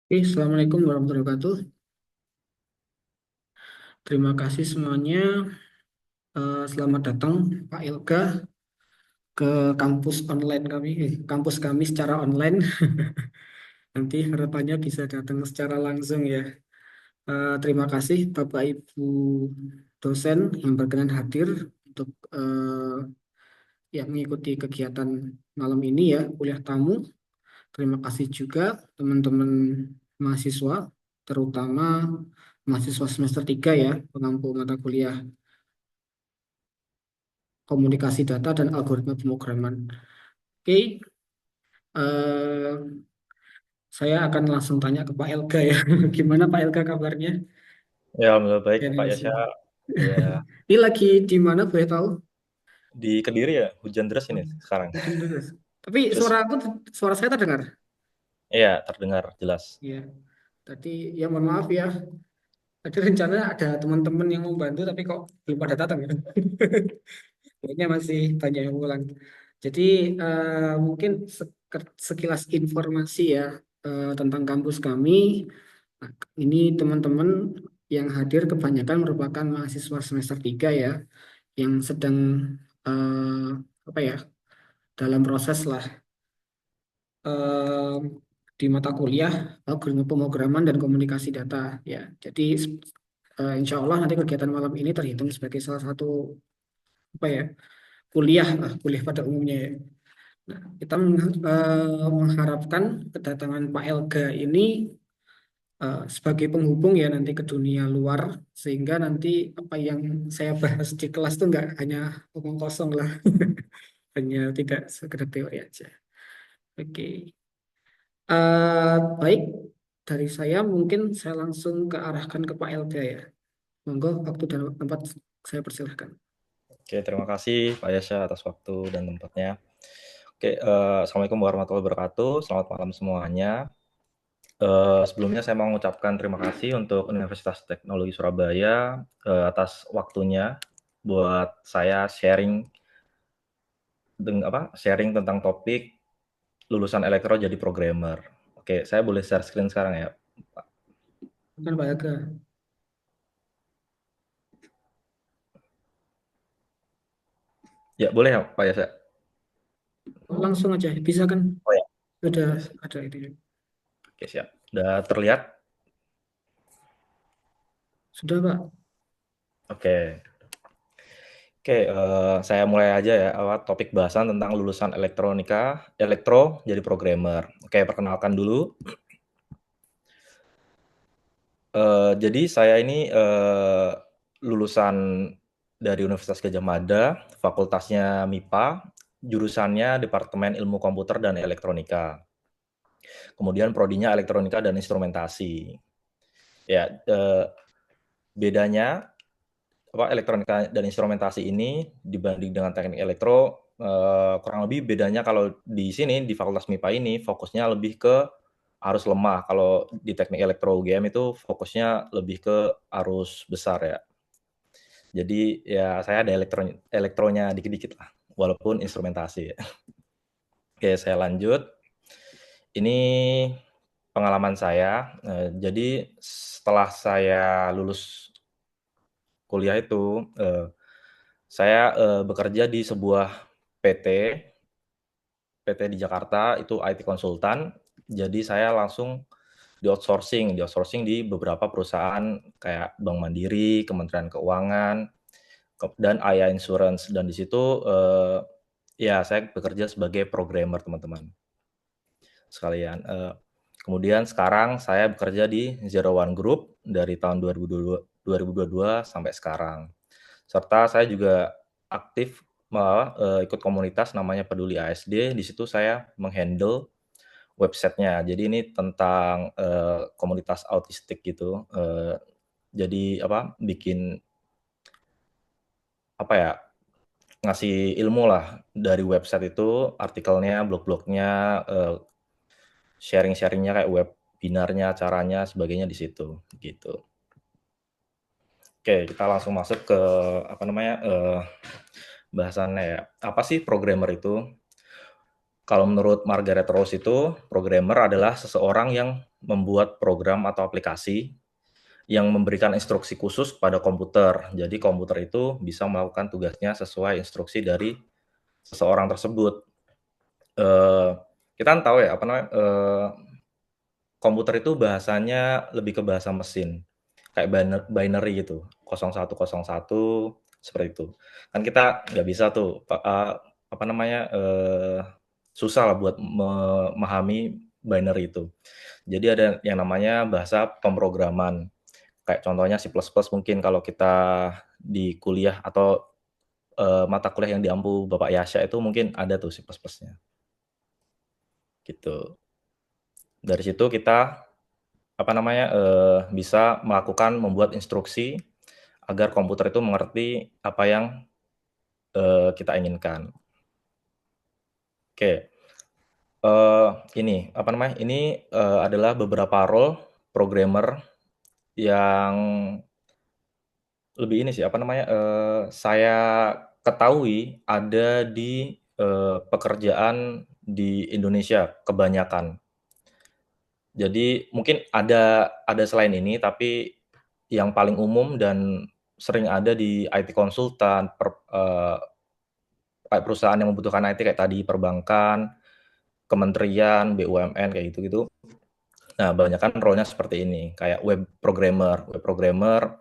Assalamualaikum warahmatullahi wabarakatuh. Terima kasih semuanya. Selamat datang Pak Ilga ke kampus online kami, kampus kami secara online. Nanti harapannya bisa datang secara langsung ya. Terima kasih Bapak Ibu dosen yang berkenan hadir untuk yang mengikuti kegiatan malam ini ya, kuliah tamu. Terima kasih juga teman-teman mahasiswa, terutama mahasiswa semester 3 ya, pengampu mata kuliah komunikasi data dan algoritma pemrograman. Oke, eh, saya akan langsung tanya ke Pak Elga ya. Gimana Pak Elga kabarnya? Ya, alhamdulillah baik Ya, Pak nih, Yasha. Ya, Ini lagi di mana boleh tahu? di Kediri ya, hujan deras ini sekarang. Hujan deras. Tapi Terus, suara saya terdengar. iya terdengar jelas. Iya. Tadi ya mohon maaf ya. Tadi rencana ada teman-teman yang mau bantu tapi kok belum pada datang ya. Kayaknya masih banyak yang pulang. Jadi mungkin sekilas informasi ya tentang kampus kami. Nah, ini teman-teman yang hadir kebanyakan merupakan mahasiswa semester 3 ya, yang sedang eh, apa ya, dalam proses lah eh, di mata kuliah algoritma pemrograman dan komunikasi data ya. Jadi insya Allah nanti kegiatan malam ini terhitung sebagai salah satu apa ya, kuliah lah, kuliah pada umumnya ya. Nah, kita mengharapkan kedatangan Pak Elga ini sebagai penghubung ya nanti ke dunia luar, sehingga nanti apa yang saya bahas di kelas tuh nggak hanya omong kosong lah, hanya tidak sekedar teori aja. Oke. Baik, dari saya mungkin saya langsung ke arahkan ke Pak Elga ya. Monggo, waktu dan tempat saya persilahkan. Oke, terima kasih Pak Yasha atas waktu dan tempatnya. Oke, Assalamualaikum warahmatullahi wabarakatuh. Selamat malam semuanya. Sebelumnya saya mau mengucapkan terima kasih untuk Universitas Teknologi Surabaya atas waktunya buat saya sharing tentang topik lulusan elektro jadi programmer. Oke, saya boleh share screen sekarang ya. Bukan Pak Elga. Ya, boleh ya Pak Yasha? Langsung aja, bisa kan? Oh ya, Sudah oke, ada itu. oke siap. Udah terlihat? Sudah Pak. Oke. Oke, saya mulai aja ya, topik bahasan tentang lulusan elektro jadi programmer. Oke, perkenalkan dulu, jadi saya ini, lulusan dari Universitas Gadjah Mada, fakultasnya MIPA, jurusannya Departemen Ilmu Komputer dan Elektronika. Kemudian prodinya Elektronika dan Instrumentasi. Ya, bedanya elektronika dan instrumentasi ini dibanding dengan teknik elektro, kurang lebih bedanya kalau di sini di Fakultas MIPA ini fokusnya lebih ke arus lemah, kalau di teknik elektro UGM itu fokusnya lebih ke arus besar ya. Jadi ya saya ada elektronya dikit-dikit lah, walaupun instrumentasi ya. Oke, saya lanjut. Ini pengalaman saya, jadi setelah saya lulus kuliah itu, saya, bekerja di sebuah PT PT di Jakarta itu IT konsultan. Jadi saya langsung di-outsourcing di beberapa perusahaan kayak Bank Mandiri, Kementerian Keuangan, dan Aya Insurance dan di situ, ya saya bekerja sebagai programmer teman-teman sekalian. Kemudian sekarang saya bekerja di Zero One Group dari tahun 2022 sampai sekarang. Serta saya juga aktif ikut komunitas namanya Peduli ASD. Di situ saya menghandle websitenya. Jadi ini tentang komunitas autistik gitu. Jadi bikin apa ya, ngasih ilmu lah dari website itu, artikelnya, blog-blognya, sharing-sharingnya kayak webinarnya, caranya, sebagainya di situ gitu. Oke, kita langsung masuk ke bahasannya ya. Apa sih programmer itu? Kalau menurut Margaret Rose itu, programmer adalah seseorang yang membuat program atau aplikasi yang memberikan instruksi khusus pada komputer. Jadi komputer itu bisa melakukan tugasnya sesuai instruksi dari seseorang tersebut. Kita kan tahu ya, apa namanya, komputer itu bahasanya lebih ke bahasa mesin, kayak binary gitu, 0101 seperti itu. Kan kita nggak bisa tuh, apa namanya, susah lah buat memahami binary itu. Jadi ada yang namanya bahasa pemrograman, kayak contohnya C++ mungkin kalau kita di kuliah atau, mata kuliah yang diampu Bapak Yasha itu mungkin ada tuh C++-nya, gitu. Dari situ kita apa namanya, bisa membuat instruksi agar komputer itu mengerti apa yang, kita inginkan. Oke, ini apa namanya, ini, adalah beberapa role programmer yang lebih ini sih, apa namanya, saya ketahui ada di, pekerjaan di Indonesia kebanyakan. Jadi mungkin ada selain ini, tapi yang paling umum dan sering ada di IT konsultan, kayak perusahaan yang membutuhkan IT kayak tadi perbankan, kementerian, BUMN, kayak gitu-gitu. Nah, kebanyakan role-nya seperti ini, kayak web programmer. Web programmer,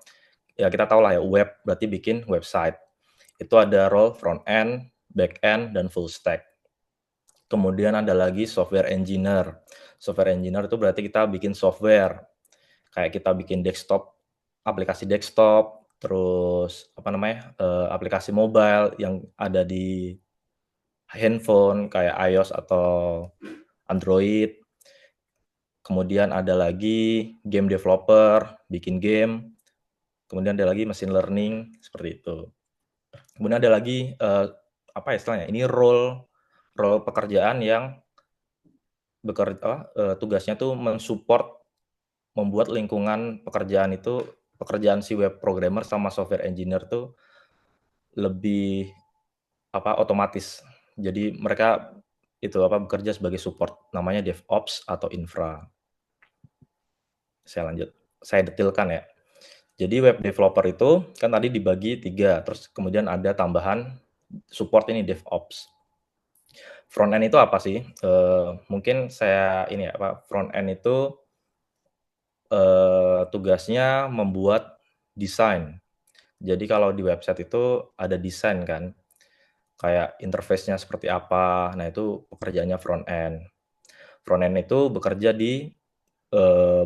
ya kita tahu lah ya, web berarti bikin website. Itu ada role front end, back end, dan full stack. Kemudian ada lagi software engineer. Software engineer itu berarti kita bikin software, kayak kita bikin desktop, aplikasi desktop, terus apa namanya, aplikasi mobile yang ada di handphone kayak iOS atau Android. Kemudian ada lagi game developer, bikin game. Kemudian ada lagi machine learning, seperti itu. Kemudian ada lagi, apa ya istilahnya, ini role pekerjaan yang tugasnya tuh membuat lingkungan pekerjaan si web programmer sama software engineer tuh lebih, otomatis. Jadi mereka itu, bekerja sebagai support, namanya DevOps atau infra. Saya detilkan ya. Jadi web developer itu kan tadi dibagi 3, terus kemudian ada tambahan support ini DevOps. Front end itu apa sih? Mungkin saya ini ya, front end itu, tugasnya membuat desain. Jadi kalau di website itu ada desain kan, kayak interface-nya seperti apa, nah itu pekerjaannya front end. Front end itu bekerja di,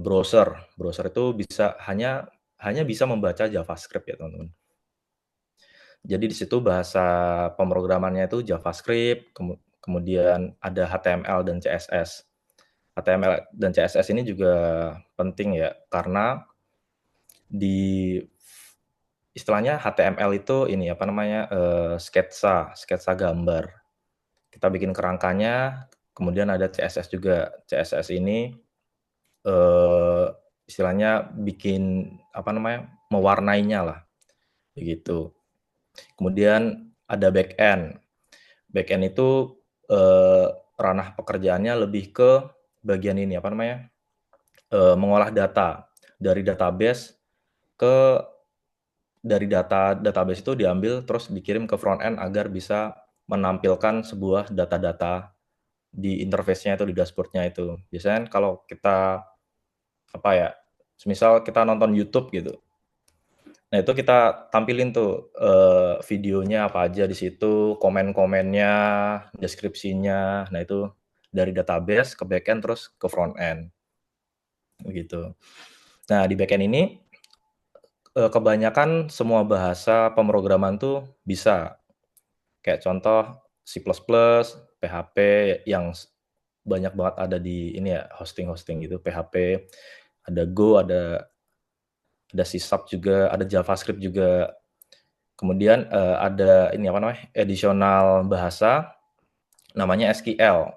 browser. Browser itu hanya bisa membaca JavaScript ya teman-teman. Jadi di situ bahasa pemrogramannya itu JavaScript, kemudian ada HTML dan CSS. HTML dan CSS ini juga penting ya, karena di istilahnya HTML itu ini, sketsa gambar. Kita bikin kerangkanya, kemudian ada CSS juga. CSS ini, eee, istilahnya bikin, mewarnainya lah, begitu. Kemudian ada back end. Back end itu, ranah pekerjaannya lebih ke bagian ini, mengolah data dari database ke database itu diambil terus dikirim ke front end agar bisa menampilkan sebuah data-data di interface-nya itu, di dashboard-nya itu. Biasanya kan kalau kita, semisal kita nonton YouTube gitu. Nah, itu kita tampilin tuh, videonya apa aja di situ, komen-komennya, deskripsinya. Nah, itu dari database ke backend terus ke front end, begitu. Nah, di backend ini, kebanyakan semua bahasa pemrograman tuh bisa. Kayak contoh C++, PHP yang banyak banget ada di ini ya, hosting-hosting gitu, PHP, ada Go, ada C# juga, ada JavaScript juga. Kemudian, ada ini, additional bahasa namanya SQL.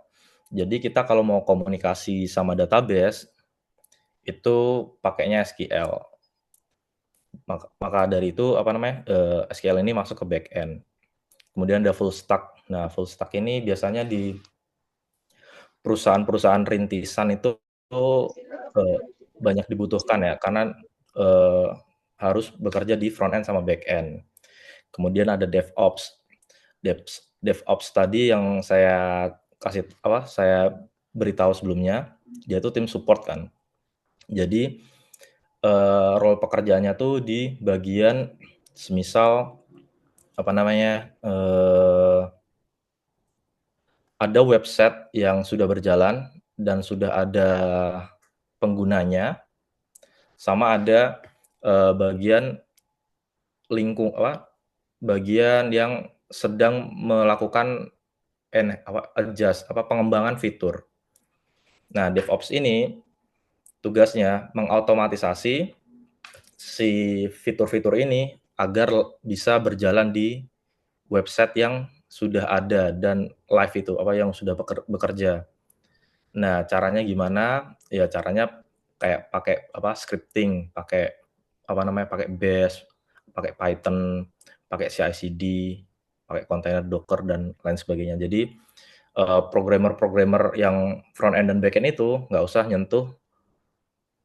Jadi kita kalau mau komunikasi sama database, itu pakainya SQL. Maka dari itu, SQL ini masuk ke backend. Kemudian ada full stack. Nah, full stack ini biasanya di perusahaan-perusahaan rintisan itu banyak dibutuhkan ya, karena, eee, harus bekerja di front end sama back end. Kemudian ada DevOps. DevOps tadi yang saya beritahu sebelumnya, dia tuh tim support kan. Jadi, role pekerjaannya tuh di bagian semisal, apa namanya, ada website yang sudah berjalan dan sudah ada penggunanya, sama ada, bagian bagian yang sedang melakukan pengembangan fitur. Nah, DevOps ini tugasnya mengautomatisasi si fitur-fitur ini agar bisa berjalan di website yang sudah ada dan live itu, yang sudah bekerja. Nah, caranya gimana? Ya caranya kayak pakai scripting, pakai Bash, pakai Python, pakai CI/CD, pakai kontainer Docker dan lain sebagainya. Jadi, programmer-programmer yang front end dan back end itu nggak usah nyentuh,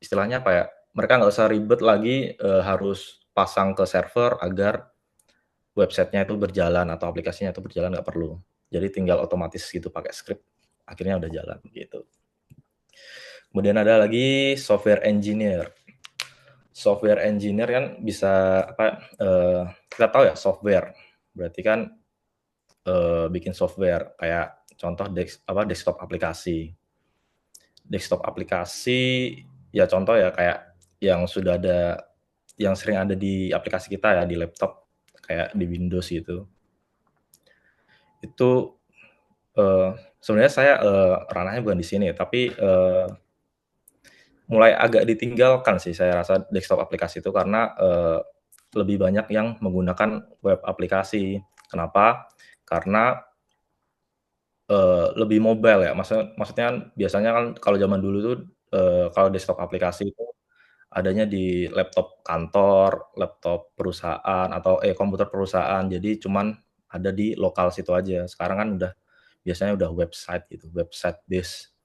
istilahnya mereka nggak usah ribet lagi, harus pasang ke server agar website-nya itu berjalan atau aplikasinya itu berjalan, nggak perlu. Jadi tinggal otomatis gitu pakai script, akhirnya udah jalan, gitu. Kemudian ada lagi software engineer. Software engineer kan bisa kita tahu ya software, berarti kan, bikin software kayak contoh desktop aplikasi. Desktop aplikasi, ya contoh ya kayak yang sering ada di aplikasi kita ya, di laptop, kayak di Windows gitu. Itu, sebenarnya saya, ranahnya bukan di sini, tapi, mulai agak ditinggalkan sih saya rasa desktop aplikasi itu karena, lebih banyak yang menggunakan web aplikasi. Kenapa? Karena, lebih mobile ya, maksudnya kan biasanya kan kalau zaman dulu tuh, kalau desktop aplikasi itu adanya di laptop kantor, laptop perusahaan, atau komputer perusahaan, jadi cuman ada di lokal situ aja. Sekarang kan biasanya udah website gitu, website base,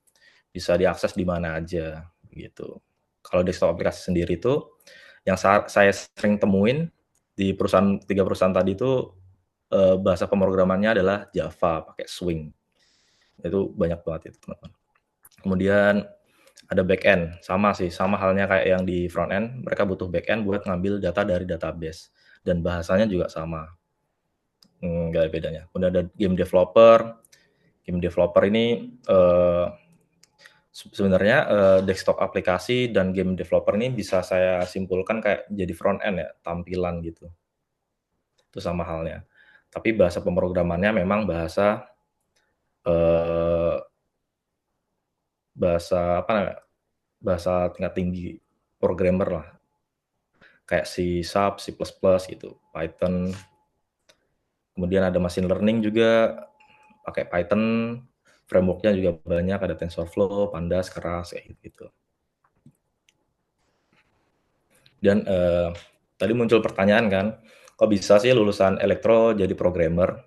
bisa diakses di mana aja, gitu. Kalau desktop aplikasi sendiri itu, yang saya sering temuin di 3 perusahaan tadi itu, bahasa pemrogramannya adalah Java, pakai Swing. Itu banyak banget itu, teman-teman. Kemudian ada back end, sama sih, sama halnya kayak yang di front end, mereka butuh back end buat ngambil data dari database, dan bahasanya juga sama, nggak ada bedanya. Kemudian ada game developer ini, sebenarnya, desktop aplikasi dan game developer ini bisa saya simpulkan kayak jadi front end ya, tampilan gitu. Itu sama halnya. Tapi bahasa pemrogramannya memang eee, bahasa apa namanya, bahasa tingkat tinggi, programmer lah, kayak C Sharp, C++ gitu, Python. Kemudian ada machine learning juga, pakai Python, framework-nya juga banyak, ada TensorFlow, Pandas, Keras, kayak gitu. Dan, tadi muncul pertanyaan kan, kok bisa sih lulusan elektro jadi programmer?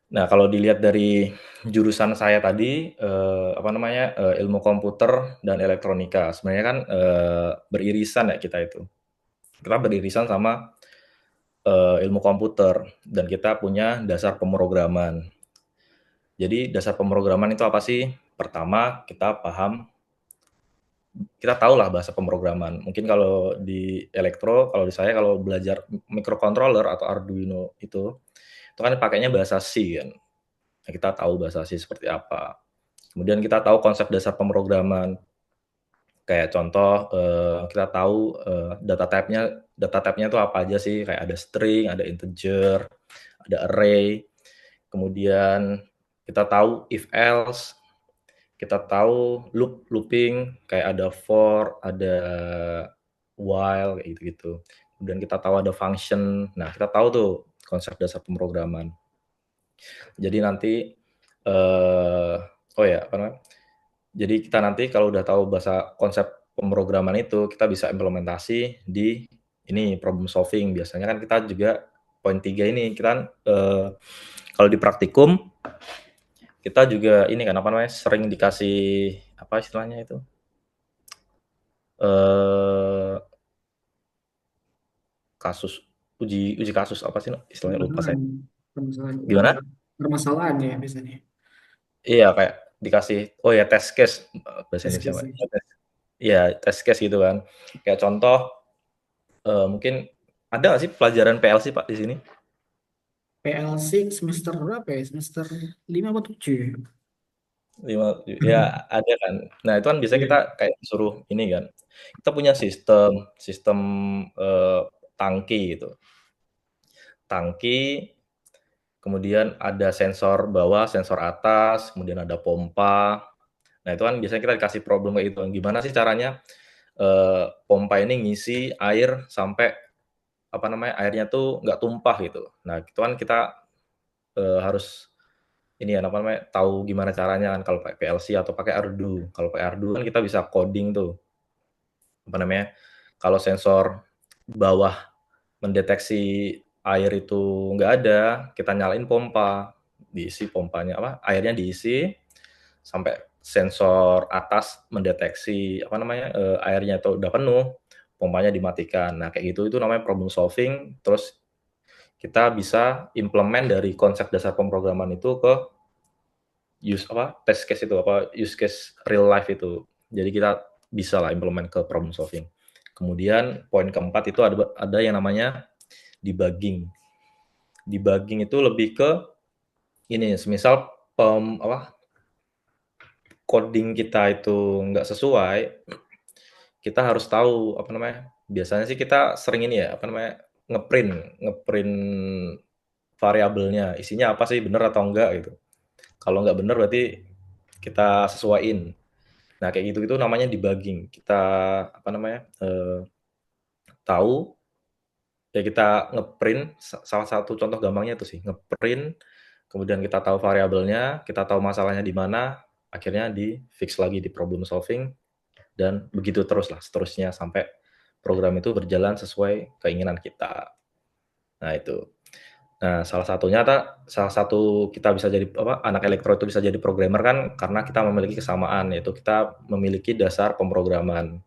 Nah, kalau dilihat dari jurusan saya tadi, ilmu komputer dan elektronika, sebenarnya kan, beririsan ya kita itu. Kita beririsan sama, ilmu komputer dan kita punya dasar pemrograman. Jadi dasar pemrograman itu apa sih? Pertama, kita tahulah bahasa pemrograman. Mungkin kalau di elektro, kalau di saya kalau belajar microcontroller atau Arduino itu kan pakainya bahasa C kan. Nah, kita tahu bahasa C seperti apa. Kemudian kita tahu konsep dasar pemrograman. Kayak contoh, kita tahu, data type-nya itu apa aja sih, kayak ada string, ada integer, ada array, kemudian kita tahu if else, kita tahu looping, kayak ada for, ada while, kayak gitu-gitu. Kemudian kita tahu ada function. Nah, kita tahu tuh konsep dasar pemrograman. Jadi nanti, oh ya, apa namanya, jadi kita nanti kalau udah tahu bahasa konsep pemrograman itu, kita bisa implementasi di ini, problem solving. Biasanya kan kita juga poin 3 ini, kita kan, kalau di praktikum, kita juga ini kan apa namanya sering dikasih apa istilahnya itu eh kasus uji uji kasus apa sih istilahnya lupa Permasalahan, saya. permasalahan, Gimana? permasalahan ya biasanya. Iya kayak dikasih oh ya test case bahasa Tes Indonesia case Pak. ya. Iya test case gitu kan. Kayak contoh mungkin ada nggak sih pelajaran PLC Pak di sini? PLC semester berapa ya? Semester 5 atau 7 ya? 5 ya ada kan. Nah, itu kan biasanya kita Iya. kayak disuruh ini kan, kita punya sistem sistem, eee, tangki gitu. Tangki, kemudian ada sensor bawah, sensor atas, kemudian ada pompa. Nah, itu kan biasanya kita dikasih problem kayak gitu, gimana sih caranya, pompa ini ngisi air sampai, apa namanya, airnya tuh nggak tumpah gitu. Nah, itu kan kita, harus ini ya, apa namanya, tahu gimana caranya kan kalau pakai PLC atau pakai Arduino. Kalau pakai Arduino kan kita bisa coding tuh, apa namanya, kalau sensor bawah mendeteksi air itu nggak ada, kita nyalain pompa, diisi pompanya apa, airnya diisi sampai sensor atas mendeteksi apa namanya, airnya itu udah penuh, pompanya dimatikan. Nah, kayak gitu itu namanya problem solving, terus kita bisa implement dari konsep dasar pemrograman itu ke test case itu, apa, use case real life itu. Jadi kita bisa lah implement ke problem solving. Kemudian poin keempat itu ada yang namanya debugging. Debugging itu lebih ke ini, semisal coding kita itu nggak sesuai, kita harus tahu apa namanya. Biasanya sih kita sering ini ya, apa namanya, ngeprint ngeprint variabelnya, isinya apa sih, bener atau enggak gitu. Kalau nggak bener berarti kita sesuaiin. Nah, kayak gitu-gitu namanya debugging. Kita apa namanya, tahu ya kita ngeprint salah satu contoh gampangnya itu sih, ngeprint, kemudian kita tahu variabelnya, kita tahu masalahnya di mana, akhirnya di-fix lagi di problem solving, dan begitu terus lah seterusnya sampai program itu berjalan sesuai keinginan kita. Nah, itu. Nah, salah satu kita bisa jadi apa, anak elektro itu bisa jadi programmer kan karena kita memiliki kesamaan, yaitu kita memiliki dasar pemrograman,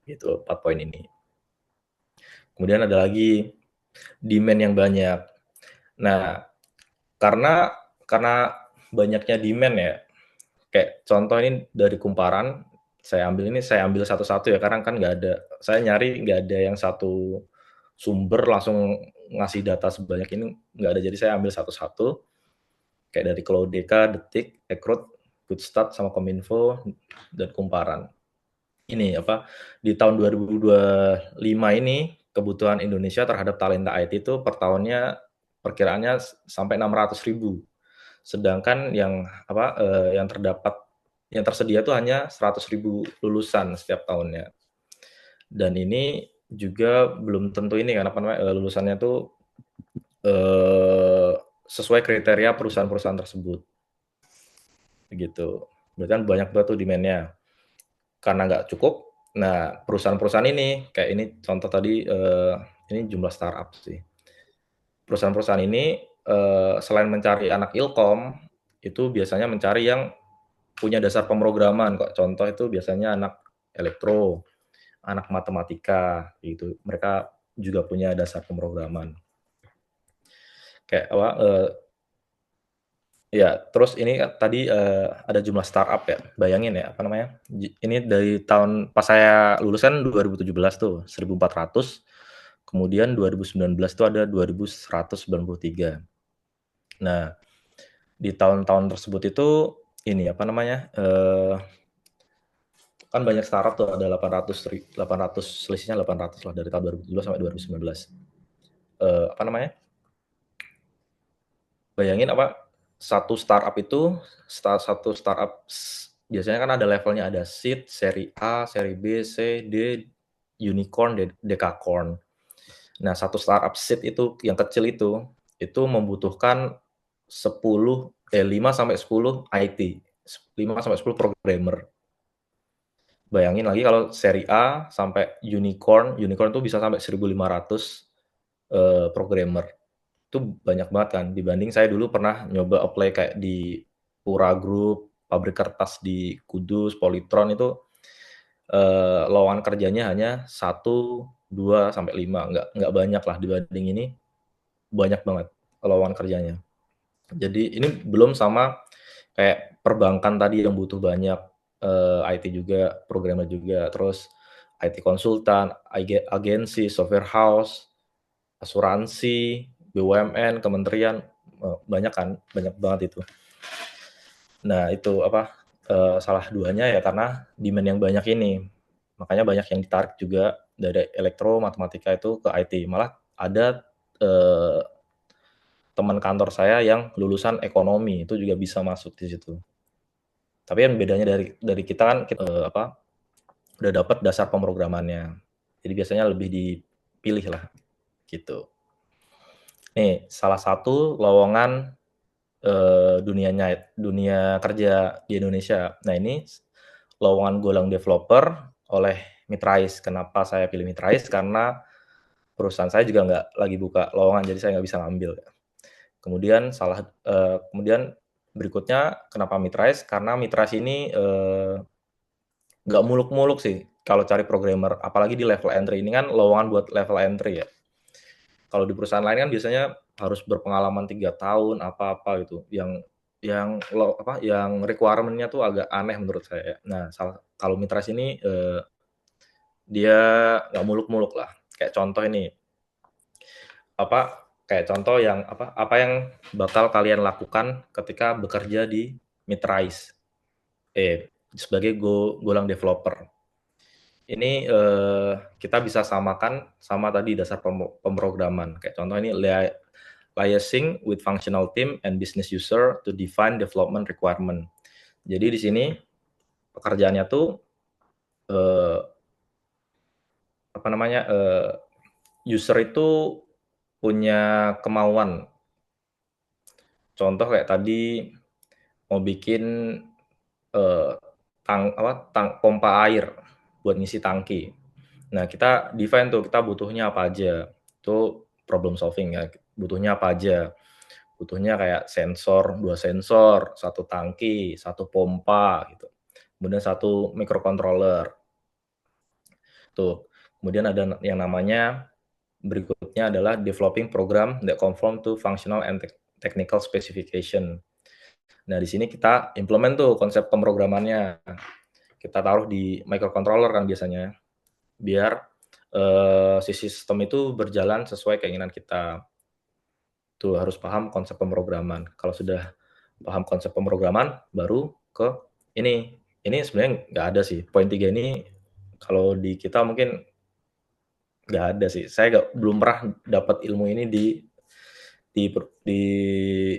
gitu, 4 poin ini. Kemudian ada lagi demand yang banyak. Nah, karena banyaknya demand ya, kayak contoh ini dari kumparan, saya ambil satu-satu ya, karena kan nggak ada saya nyari nggak ada yang satu sumber langsung ngasih data sebanyak ini, nggak ada. Jadi saya ambil satu-satu, kayak dari Cloudeka, Detik, Ekrut, Goodstart, sama Kominfo, dan kumparan. Ini apa, di tahun 2025 ini, kebutuhan Indonesia terhadap talenta IT itu per tahunnya perkiraannya sampai 600.000. Sedangkan yang tersedia itu hanya 100.000 lulusan setiap tahunnya. Dan ini juga belum tentu ini kan, apa namanya, lulusannya tuh, sesuai kriteria perusahaan-perusahaan tersebut, begitu. Berarti kan banyak banget tuh demand-nya. Karena nggak cukup, nah perusahaan-perusahaan ini, kayak ini contoh tadi, ini jumlah startup sih. Perusahaan-perusahaan ini, selain mencari anak Ilkom, itu biasanya mencari yang punya dasar pemrograman kok. Contoh itu biasanya anak elektro, anak matematika, gitu. Mereka juga punya dasar pemrograman. Kayak apa, ya, terus ini kan tadi, ada jumlah startup ya, bayangin ya, apa namanya, ini dari tahun pas saya lulus kan 2017 tuh, 1.400, kemudian 2019 tuh ada 2.193. Nah, di tahun-tahun tersebut itu, ini, apa namanya, kan banyak startup tuh, ada 800, selisihnya 800 lah, dari tahun 2017 sampai 2019. Apa namanya, bayangin apa, satu startup biasanya kan ada levelnya, ada seed, seri A, seri B, C, D, unicorn, decacorn. Nah, satu startup seed itu yang kecil itu membutuhkan 5 sampai 10 IT, 5 sampai 10 programmer. Bayangin lagi kalau seri A sampai unicorn, unicorn itu bisa sampai 1.500 programmer. Itu banyak banget kan, dibanding saya dulu pernah nyoba apply kayak di Pura Group, pabrik kertas di Kudus, Polytron itu, lowongan kerjanya hanya 1, 2, sampai 5, nggak banyak lah dibanding ini, banyak banget lowongan kerjanya. Jadi ini belum sama kayak perbankan tadi yang butuh banyak, IT juga, programmer juga, terus IT konsultan, agensi, software house, asuransi, BUMN, kementerian, banyak kan, banyak banget itu. Nah itu apa, salah duanya ya karena demand yang banyak ini, makanya banyak yang ditarik juga dari elektro, matematika itu ke IT. Malah ada, eee, teman kantor saya yang lulusan ekonomi, itu juga bisa masuk di situ. Tapi yang bedanya dari kita kan apa, udah dapat dasar pemrogramannya. Jadi biasanya lebih dipilih lah, gitu. Nih, salah satu lowongan, dunia kerja di Indonesia. Nah ini lowongan Golang developer oleh Mitrais. Kenapa saya pilih Mitrais? Karena perusahaan saya juga nggak lagi buka lowongan, jadi saya nggak bisa ngambil. Kemudian berikutnya kenapa Mitrais? Karena Mitrais ini, nggak muluk-muluk sih kalau cari programmer, apalagi di level entry. Ini kan lowongan buat level entry ya. Kalau di perusahaan lain kan biasanya harus berpengalaman 3 tahun, apa-apa gitu, yang requirement-nya tuh agak aneh menurut saya. Nah, kalau Mitras ini, dia nggak muluk-muluk lah. Kayak contoh ini, kayak contoh apa yang bakal kalian lakukan ketika bekerja di Mitrais, sebagai Golang developer. Ini, kita bisa samakan sama tadi dasar pemrograman. Kayak contoh ini liaising with functional team and business user to define development requirement. Jadi di sini pekerjaannya tuh, eee, apa namanya, user itu punya kemauan. Contoh kayak tadi mau bikin, eee, pompa air buat ngisi tangki. Nah, kita define tuh, kita butuhnya apa aja. Itu problem solving ya, butuhnya apa aja. Butuhnya kayak sensor, 2 sensor, 1 tangki, 1 pompa gitu. Kemudian 1 microcontroller. Tuh. Kemudian ada yang namanya berikutnya adalah developing program that conform to functional and technical specification. Nah, di sini kita implement tuh konsep pemrogramannya. Kita taruh di microcontroller kan biasanya, biar, si sistem itu berjalan sesuai keinginan kita. Tuh harus paham konsep pemrograman. Kalau sudah paham konsep pemrograman, baru ke ini. Ini sebenarnya nggak ada sih, poin 3 ini kalau di kita mungkin nggak ada sih. Saya belum pernah dapat ilmu ini di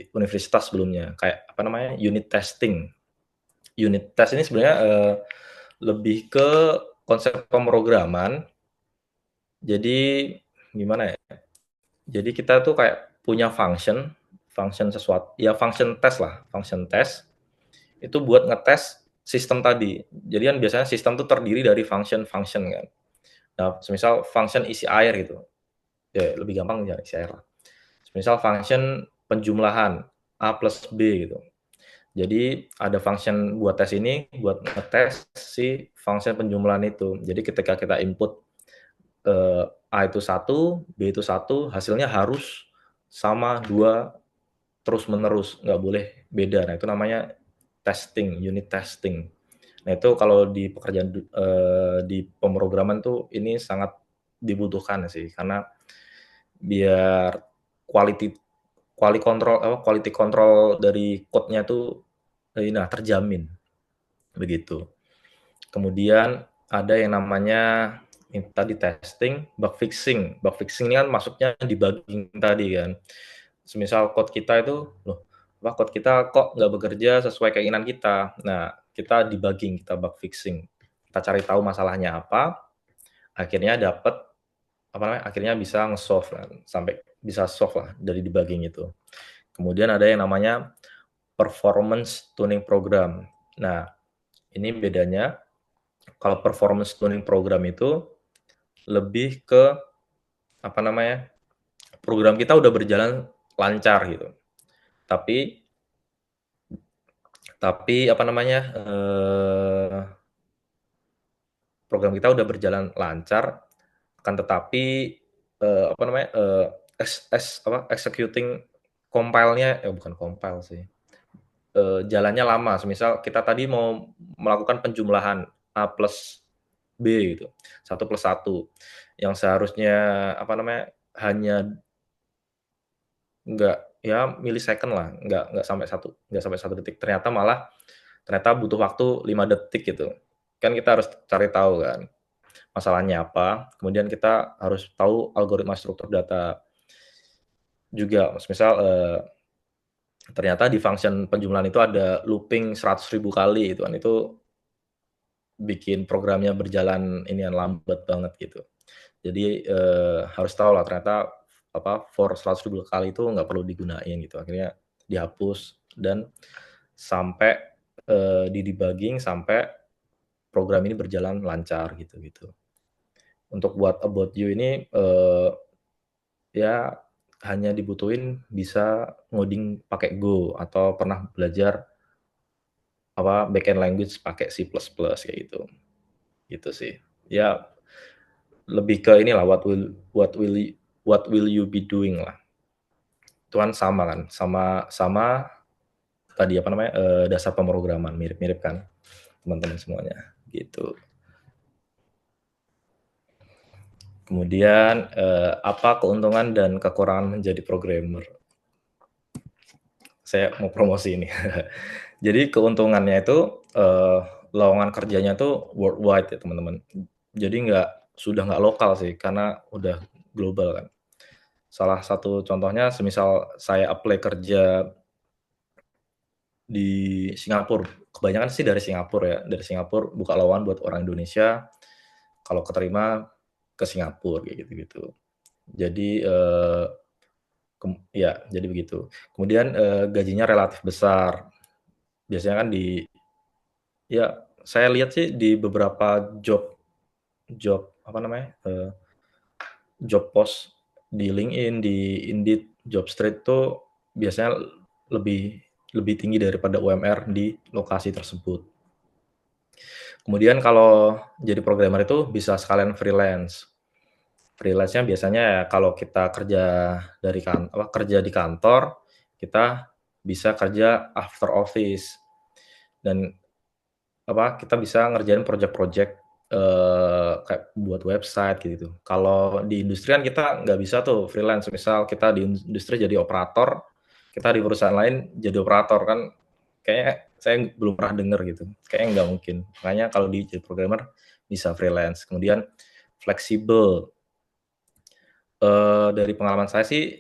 universitas sebelumnya, kayak apa namanya, unit testing. Unit test ini sebenarnya, lebih ke konsep pemrograman. Jadi gimana ya, jadi kita tuh kayak punya function, function test lah, function test, itu buat ngetes sistem tadi. Jadi kan biasanya sistem tuh terdiri dari function-function kan. Nah, semisal function isi air gitu, ya lebih gampang ya isi air lah. Semisal function penjumlahan A plus B gitu. Jadi ada function buat tes ini, buat ngetes si function penjumlahan itu. Jadi ketika kita input, A itu 1, B itu 1, hasilnya harus sama 2 terus-menerus, nggak boleh beda. Nah, itu namanya testing, unit testing. Nah, itu kalau di pekerjaan di pemrograman tuh ini sangat dibutuhkan sih, karena biar quality quality control dari code-nya tuh, terjamin, begitu. Kemudian ada yang namanya tadi testing, bug fixing. Bug fixing ini kan masuknya debugging tadi kan. Semisal code kita itu, loh, code kita kok nggak bekerja sesuai keinginan kita. Nah, kita debugging, kita bug fixing. Kita cari tahu masalahnya apa, akhirnya dapat akhirnya bisa nge-solve kan, sampai bisa solve lah dari debugging itu. Kemudian ada yang namanya performance tuning program. Nah, ini bedanya, kalau performance tuning program itu lebih ke, apa namanya, program kita udah berjalan lancar gitu, tapi Tapi apa namanya, program kita udah berjalan lancar, akan tetapi, apa namanya, executing compile-nya bukan compile sih, jalannya lama. Semisal kita tadi mau melakukan penjumlahan A plus B gitu, 1+1, yang seharusnya apa namanya, hanya nggak ya millisecond lah, nggak sampai 1 detik, ternyata butuh waktu 5 detik gitu. Kan kita harus cari tahu kan, masalahnya apa, kemudian kita harus tahu algoritma struktur data juga. Misal, ternyata di function penjumlahan itu ada looping 100.000 kali gitu kan, itu bikin programnya berjalan inian lambat banget gitu. Jadi, harus tahu lah ternyata for 100.000 kali itu nggak perlu digunain gitu, akhirnya dihapus dan sampai, di-debugging sampai program ini berjalan lancar gitu. Untuk buat About You ini, ya hanya dibutuhin bisa ngoding pakai Go atau pernah belajar backend language pakai C++ kayak gitu, gitu sih. Ya lebih ke inilah what will you be doing lah. Itu kan sama kan, sama sama tadi dasar pemrograman mirip-mirip kan teman-teman semuanya, gitu. Kemudian, apa keuntungan dan kekurangan menjadi programmer? Saya mau promosi ini. Jadi keuntungannya itu, lowongan kerjanya tuh worldwide ya teman-teman. Jadi sudah nggak lokal sih, karena udah global kan. Salah satu contohnya semisal saya apply kerja di Singapura, kebanyakan sih dari Singapura ya, dari Singapura buka lowongan buat orang Indonesia, kalau keterima ke Singapura kayak gitu-gitu. Jadi, jadi begitu. Kemudian, gajinya relatif besar. Biasanya kan saya lihat sih di beberapa job job apa namanya, job post di LinkedIn, di Indeed, Jobstreet tuh biasanya lebih lebih tinggi daripada UMR di lokasi tersebut. Kemudian kalau jadi programmer itu bisa sekalian freelance. Freelance-nya biasanya ya kalau kita kerja di kantor, kita bisa kerja after office dan kita bisa ngerjain project-project, kayak buat website gitu. Kalau di industri kan kita nggak bisa tuh freelance, misal kita di industri jadi operator, kita di perusahaan lain jadi operator kan kayaknya saya belum pernah denger gitu, kayaknya nggak mungkin. Makanya kalau jadi programmer bisa freelance. Kemudian fleksibel, dari pengalaman saya sih,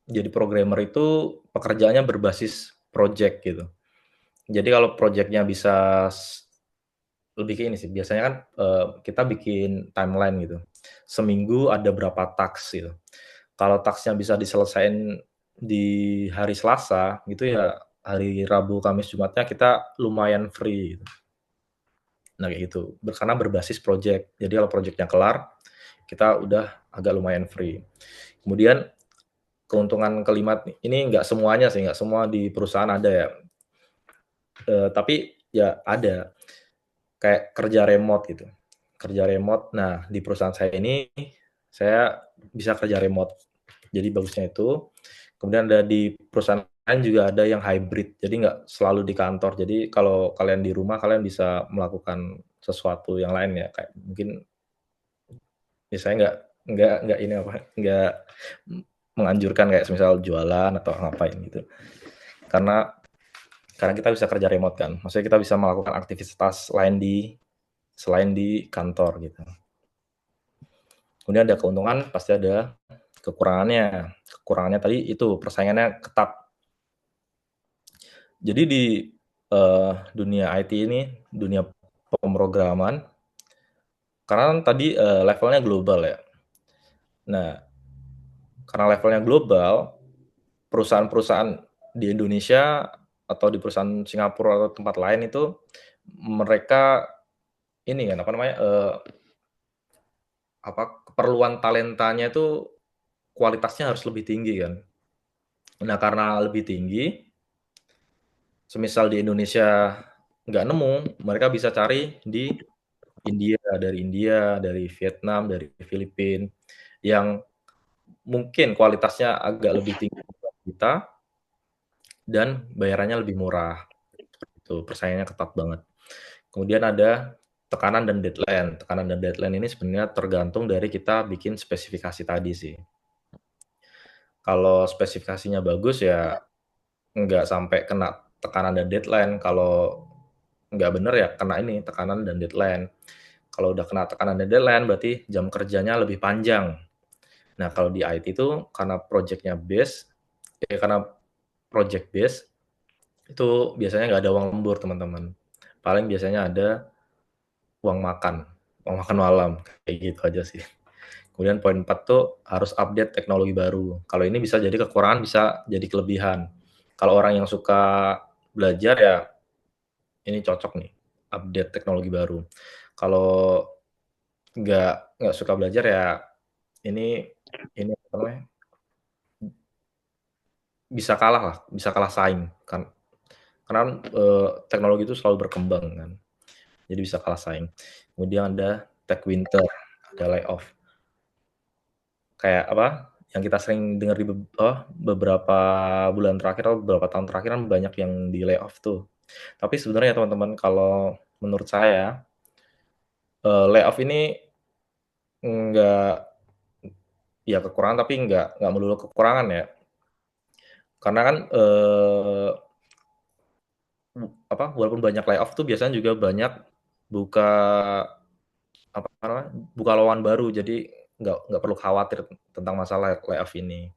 jadi programmer itu pekerjaannya berbasis project gitu. Jadi kalau projeknya bisa lebih ke ini sih, biasanya kan, kita bikin timeline gitu. Seminggu ada berapa task gitu. Kalau task-nya bisa diselesain di hari Selasa, gitu ya hari Rabu, Kamis, Jumatnya kita lumayan free gitu. Nah kayak gitu, karena berbasis project. Jadi kalau projeknya kelar, kita udah agak lumayan free. Kemudian keuntungan kelima ini nggak semuanya sih, nggak semua di perusahaan ada ya, tapi ya ada. Kayak kerja remote gitu, kerja remote. Nah, di perusahaan saya ini, saya bisa kerja remote. Jadi bagusnya itu, kemudian ada di perusahaan lain juga ada yang hybrid, jadi nggak selalu di kantor. Jadi kalau kalian di rumah, kalian bisa melakukan sesuatu yang lain ya, kayak mungkin saya nggak ini nggak menganjurkan kayak semisal jualan atau ngapain gitu. Karena kita bisa kerja remote kan, maksudnya kita bisa melakukan aktivitas lain selain di kantor gitu. Kemudian ada keuntungan, pasti ada kekurangannya. Kekurangannya tadi itu persaingannya ketat. Jadi di dunia IT ini, dunia pemrograman, karena kan tadi levelnya global ya. Nah, karena levelnya global, perusahaan-perusahaan di Indonesia atau di perusahaan Singapura atau tempat lain itu mereka ini kan keperluan talentanya itu kualitasnya harus lebih tinggi kan. Nah, karena lebih tinggi, semisal di Indonesia nggak nemu, mereka bisa cari di India, dari Vietnam, dari Filipina, yang mungkin kualitasnya agak lebih tinggi dari kita dan bayarannya lebih murah, itu persaingannya ketat banget. Kemudian ada tekanan dan deadline. Tekanan dan deadline ini sebenarnya tergantung dari kita bikin spesifikasi tadi sih. Kalau spesifikasinya bagus ya nggak sampai kena tekanan dan deadline, kalau nggak bener ya kena ini, tekanan dan deadline. Kalau udah kena tekanan dan deadline berarti jam kerjanya lebih panjang. Nah, kalau di IT itu karena karena project base, itu biasanya nggak ada uang lembur, teman-teman. Paling biasanya ada uang makan malam, kayak gitu aja sih. Kemudian poin 4 tuh harus update teknologi baru. Kalau ini bisa jadi kekurangan, bisa jadi kelebihan. Kalau orang yang suka belajar ya ini cocok nih, update teknologi baru. Kalau nggak suka belajar ya ini apa namanya, bisa kalah saing kan. Karena kan, teknologi itu selalu berkembang kan, jadi bisa kalah saing. Kemudian ada tech winter, ada layoff. Kayak apa, yang kita sering dengar di beberapa bulan terakhir atau beberapa tahun terakhir kan banyak yang di layoff tuh. Tapi sebenarnya teman-teman kalau menurut saya, layoff ini enggak, ya kekurangan tapi enggak melulu kekurangan ya. Karena kan, walaupun banyak layoff tuh biasanya juga banyak buka, apa namanya, buka lowongan baru. Jadi nggak perlu khawatir tentang masalah layoff ini.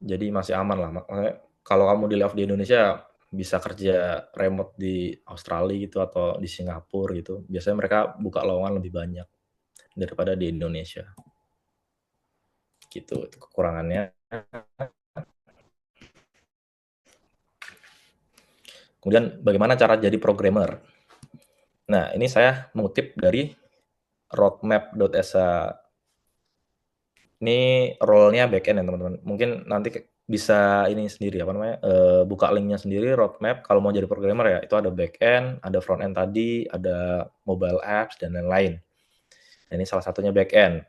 Jadi masih aman lah, makanya kalau kamu di-layoff di Indonesia, bisa kerja remote di Australia gitu atau di Singapura gitu. Biasanya mereka buka lowongan lebih banyak daripada di Indonesia. Gitu, itu kekurangannya. Kemudian bagaimana cara jadi programmer? Nah, ini saya mengutip dari roadmap.sa. Ini role-nya backend ya teman-teman. Mungkin nanti bisa ini sendiri apa namanya, buka linknya sendiri roadmap kalau mau jadi programmer ya, itu ada backend, ada frontend tadi, ada mobile apps dan lain-lain. Dan ini salah satunya backend.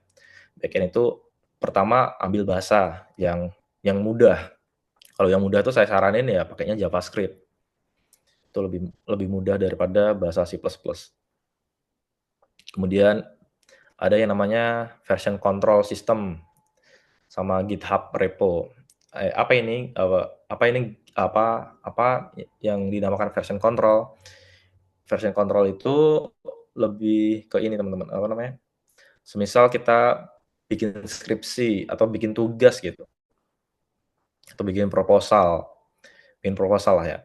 Backend itu pertama ambil bahasa yang mudah. Kalau yang mudah tuh saya saranin ya pakainya JavaScript. Itu lebih lebih mudah daripada bahasa C++. Kemudian ada yang namanya version control system sama GitHub repo. Apa ini? Apa yang dinamakan version control? Version control itu lebih ke ini teman-teman, apa namanya? Semisal kita bikin skripsi atau bikin tugas gitu, atau bikin proposal lah ya.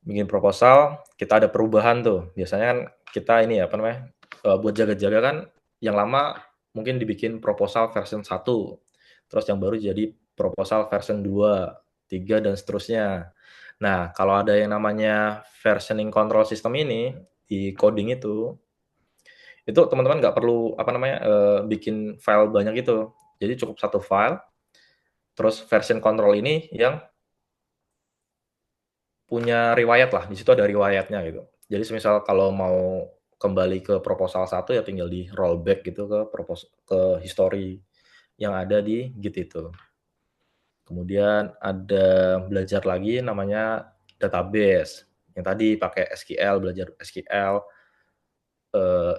Bikin proposal, kita ada perubahan tuh. Biasanya kan kita ini ya, apa namanya? Buat jaga-jaga kan yang lama mungkin dibikin proposal version 1, terus yang baru jadi proposal version 2, 3 dan seterusnya. Nah, kalau ada yang namanya versioning control system ini di coding itu teman-teman nggak perlu apa namanya, bikin file banyak itu. Jadi cukup satu file, terus version control ini yang punya riwayat lah, di situ ada riwayatnya gitu. Jadi semisal kalau mau kembali ke proposal satu ya tinggal di rollback gitu ke history yang ada di Git itu. Kemudian ada belajar lagi namanya database, yang tadi pakai SQL, belajar SQL,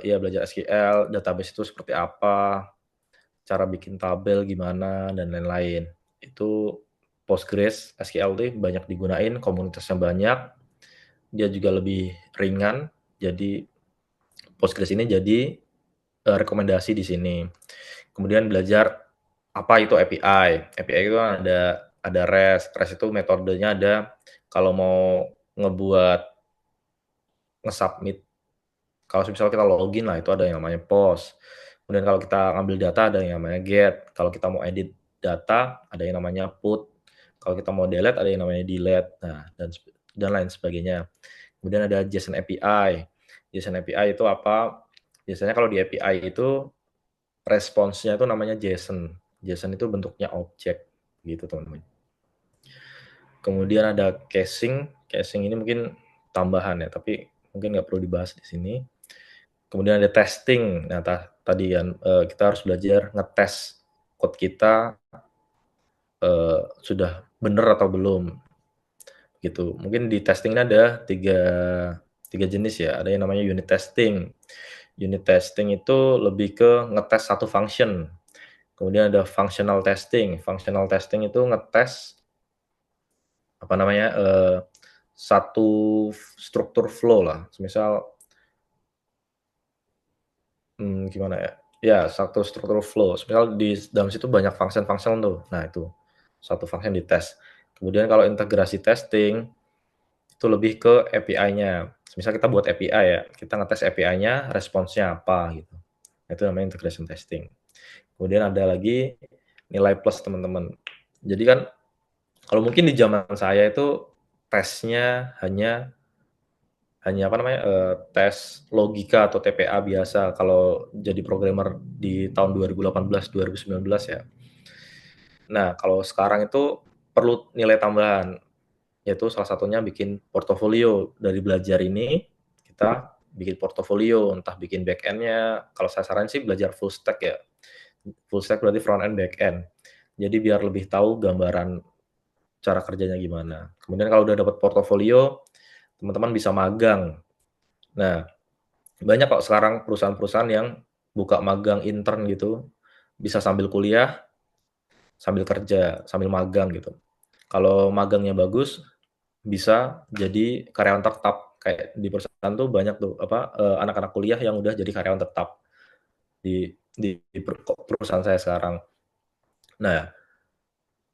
ya belajar SQL, database itu seperti apa, cara bikin tabel gimana, dan lain-lain. Itu Postgres, SQL tuh banyak digunain, komunitasnya banyak, dia juga lebih ringan, jadi Postgres ini jadi rekomendasi di sini. Kemudian belajar apa itu API. API itu kan ada REST itu metodenya ada kalau mau ngebuat nge-submit, kalau misalnya kita login lah itu ada yang namanya post. Kemudian kalau kita ngambil data ada yang namanya get. Kalau kita mau edit data ada yang namanya put. Kalau kita mau delete ada yang namanya delete. Nah, dan lain sebagainya. Kemudian ada JSON API. JSON API itu apa? Biasanya kalau di API itu responsnya itu namanya JSON. JSON itu bentuknya objek gitu teman-teman. Kemudian ada caching. Caching ini mungkin tambahan ya, tapi mungkin nggak perlu dibahas di sini. Kemudian ada testing. Nah, tadi kan kita harus belajar ngetes code kita sudah benar atau belum gitu. Mungkin di testing ada tiga jenis ya. Ada yang namanya unit testing. Unit testing itu lebih ke ngetes satu function. Kemudian ada functional testing. Functional testing itu ngetes apa namanya satu struktur flow lah. Misal gimana ya? Ya, satu struktur flow. Misal di dalam situ banyak function-function tuh. Nah, itu satu function dites. Kemudian kalau integrasi testing itu lebih ke API-nya. Misal kita buat API ya, kita ngetes API-nya, responsnya apa gitu. Itu namanya integration testing. Kemudian ada lagi nilai plus teman-teman. Jadi kan kalau mungkin di zaman saya itu tesnya hanya apa namanya, tes logika atau TPA biasa kalau jadi programmer di tahun 2018, 2019 ya. Nah, kalau sekarang itu perlu nilai tambahan, yaitu salah satunya bikin portofolio. Dari belajar ini, kita bikin portofolio, entah bikin back end-nya, kalau saya saranin sih belajar full stack ya. Full stack berarti front end, back end. Jadi biar lebih tahu gambaran cara kerjanya gimana. Kemudian kalau udah dapat portofolio, teman-teman bisa magang. Nah, banyak kok sekarang perusahaan-perusahaan yang buka magang intern gitu, bisa sambil kuliah, sambil kerja, sambil magang gitu. Kalau magangnya bagus, bisa jadi karyawan tetap. Kayak di perusahaan tuh banyak tuh anak-anak kuliah yang udah jadi karyawan tetap di perusahaan saya sekarang. Nah,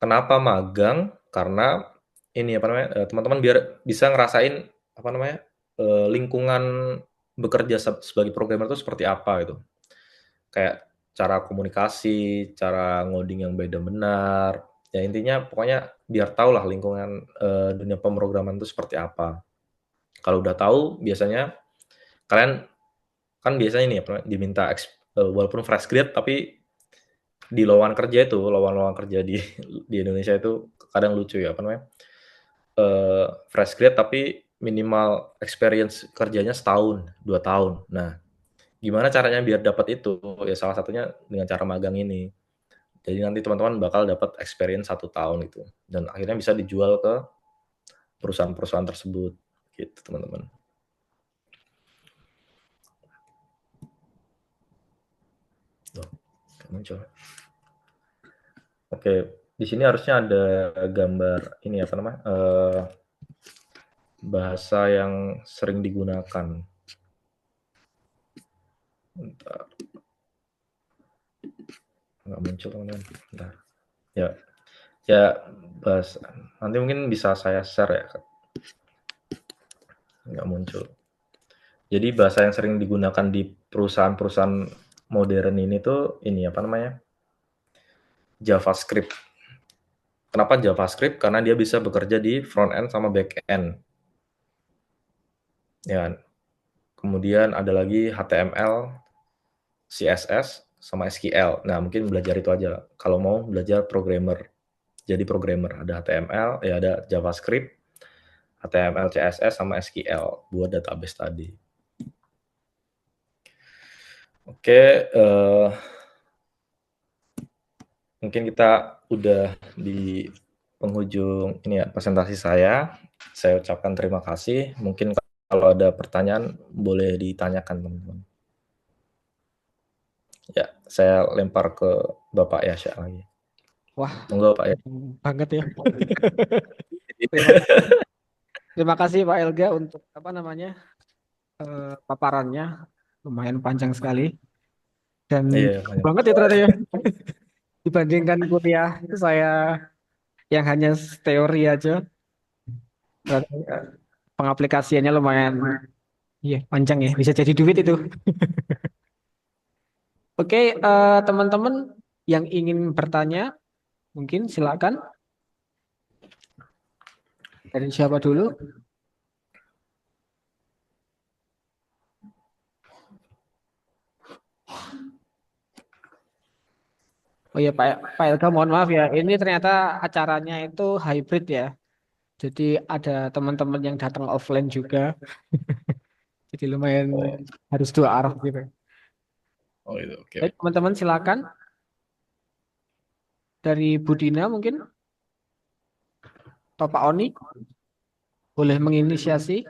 kenapa magang? Karena ini apa namanya, teman-teman biar bisa ngerasain apa namanya, lingkungan bekerja sebagai programmer itu seperti apa gitu. Kayak cara komunikasi, cara ngoding yang baik dan benar, ya intinya pokoknya biar tahulah lingkungan, dunia pemrograman itu seperti apa. Kalau udah tahu biasanya kalian kan biasanya ini apa, diminta walaupun fresh grade tapi di lowongan kerja di di Indonesia itu kadang lucu ya, apa namanya, fresh grade tapi minimal experience kerjanya setahun, 2 tahun. Nah, gimana caranya biar dapat itu? Ya salah satunya dengan cara magang ini. Jadi nanti teman-teman bakal dapat experience 1 tahun gitu, dan akhirnya bisa dijual ke perusahaan-perusahaan tersebut, gitu teman-teman. Loh, nggak muncul. Oke, di sini harusnya ada gambar ini apa namanya, bahasa yang sering digunakan. Bentar, nggak muncul teman-teman. Bentar. Ya, ya bahasa. Nanti mungkin bisa saya share ya. Nggak muncul. Jadi bahasa yang sering digunakan di perusahaan-perusahaan modern ini tuh ini apa namanya, JavaScript. Kenapa JavaScript? Karena dia bisa bekerja di front end sama back end. Ya, kemudian ada lagi HTML, CSS, sama SQL. Nah, mungkin belajar itu aja. Kalau mau belajar programmer, jadi programmer ada HTML, ya ada JavaScript, HTML, CSS, sama SQL buat database tadi. Oke, mungkin kita udah di penghujung ini ya presentasi saya. Saya ucapkan terima kasih. Mungkin kalau ada pertanyaan boleh ditanyakan teman-teman. Ya, saya lempar ke Bapak Yasha lagi. Wah, Monggo Pak ya. banget ya. Terima, terima kasih Pak Elga untuk apa namanya paparannya lumayan panjang sekali dan Iya, jauh banyak. banget ya ternyata ya dibandingkan kuliah itu saya yang hanya teori aja. Berarti, pengaplikasiannya lumayan iya panjang ya bisa jadi duit itu. Oke, teman-teman yang ingin bertanya mungkin silakan dari siapa dulu? Oh ya Pak Elga mohon maaf ya ini ternyata acaranya itu hybrid ya. Jadi ada teman-teman yang datang offline juga. Jadi lumayan Oh, harus dua arah gitu. oh itu oke. Baik, teman-teman silakan dari Budina mungkin atau Pak Oni boleh menginisiasi.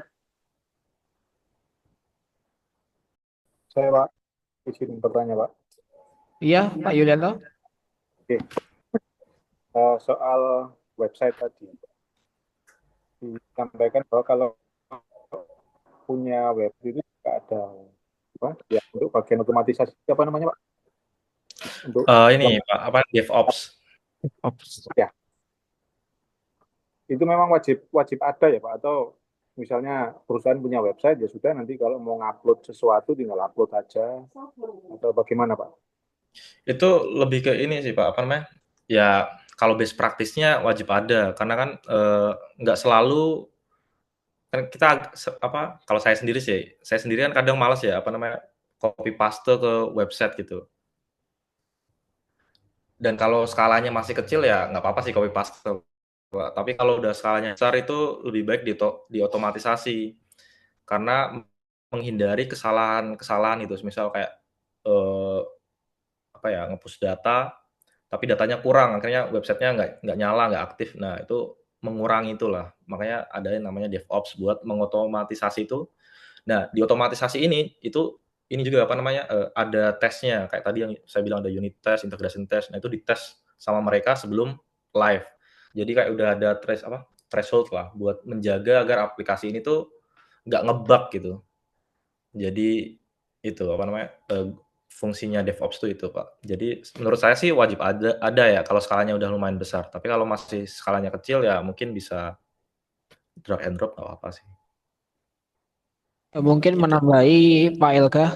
Saya Pak, izin bertanya Pak. Iya, Pak Yulianto. Oke, soal website tadi disampaikan bahwa kalau punya web itu juga ada apa? Ya untuk bagian otomatisasi apa namanya Pak? Untuk Ini Pak, apa DevOps. Ops. ya itu memang wajib wajib ada ya Pak atau misalnya perusahaan punya website ya sudah nanti kalau mau ngupload sesuatu tinggal upload aja atau bagaimana Pak? Itu lebih ke ini sih Pak, apa namanya, ya kalau best practice-nya wajib ada, karena kan, nggak selalu kan kita apa, kalau saya sendiri sih, saya sendiri kan kadang males ya, apa namanya, copy paste ke website gitu. Dan kalau skalanya masih kecil ya nggak apa-apa sih copy paste, Pak. Tapi kalau udah skalanya besar itu lebih baik diotomatisasi. Karena menghindari kesalahan-kesalahan itu, misal kayak, eee, apa ya, nge-push data, tapi datanya kurang, akhirnya websitenya nggak nyala, nggak aktif. Nah, itu mengurangi itulah, makanya ada yang namanya DevOps buat mengotomatisasi itu. Nah, di otomatisasi ini juga apa namanya, ada tesnya, kayak tadi yang saya bilang ada unit test, integration test, nah itu dites sama mereka sebelum live. Jadi kayak udah ada threshold lah buat menjaga agar aplikasi ini tuh nggak nge-bug gitu. Jadi itu, apa namanya, fungsinya DevOps tuh itu, Pak. Jadi menurut saya sih wajib ada ya kalau skalanya udah lumayan besar, tapi kalau masih skalanya kecil ya mungkin bisa drag and drop nggak apa-apa sih, Mungkin gitu. menambahi Pak Ilga,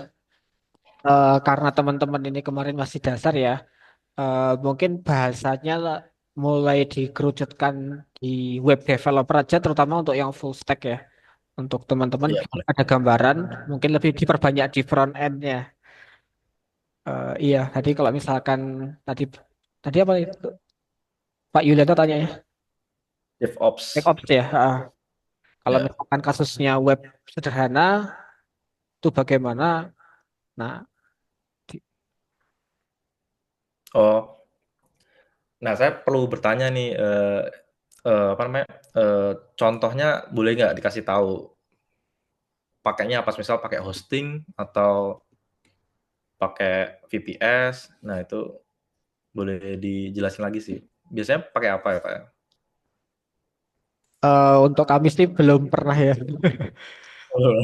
karena teman-teman ini kemarin masih dasar ya, mungkin bahasanya mulai dikerucutkan di web developer aja, terutama untuk yang full stack ya. Untuk teman-teman Iya biar boleh. ada gambaran, mungkin lebih diperbanyak di front end-nya. Iya, tadi kalau misalkan tadi tadi apa itu Pak Yulianto tanya ya, DevOps. DevOps ya. Kalau Ya. misalkan kasusnya web sederhana, itu bagaimana? Nah, di- Oh, nah saya perlu bertanya nih, apa namanya, contohnya boleh nggak dikasih tahu pakainya apa? Misal pakai hosting atau pakai VPS, nah itu boleh dijelasin lagi sih. Biasanya pakai apa ya, Pak, ya? untuk kami sih belum pernah ya. Oh.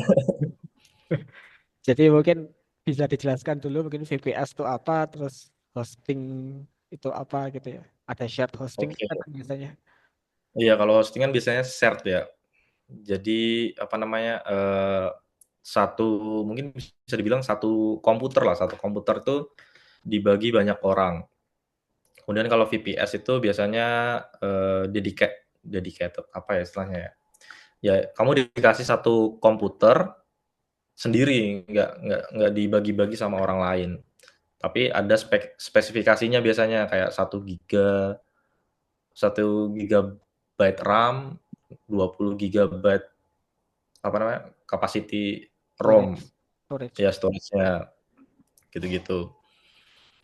Jadi mungkin bisa dijelaskan dulu mungkin VPS itu apa, terus hosting itu apa gitu ya. Ada shared hosting Oke. kan biasanya. Iya, kalau hosting kan biasanya shared ya. Jadi, apa namanya, satu mungkin bisa dibilang satu komputer lah, satu komputer itu dibagi banyak orang. Kemudian kalau VPS itu biasanya, dedicated, apa ya istilahnya ya, ya kamu dikasih satu komputer sendiri, nggak dibagi-bagi sama orang lain. Tapi ada spesifikasinya biasanya kayak 1 gigabyte RAM, 20 gigabyte apa namanya, capacity ROM, Storage, storage. ya storage-nya, gitu-gitu.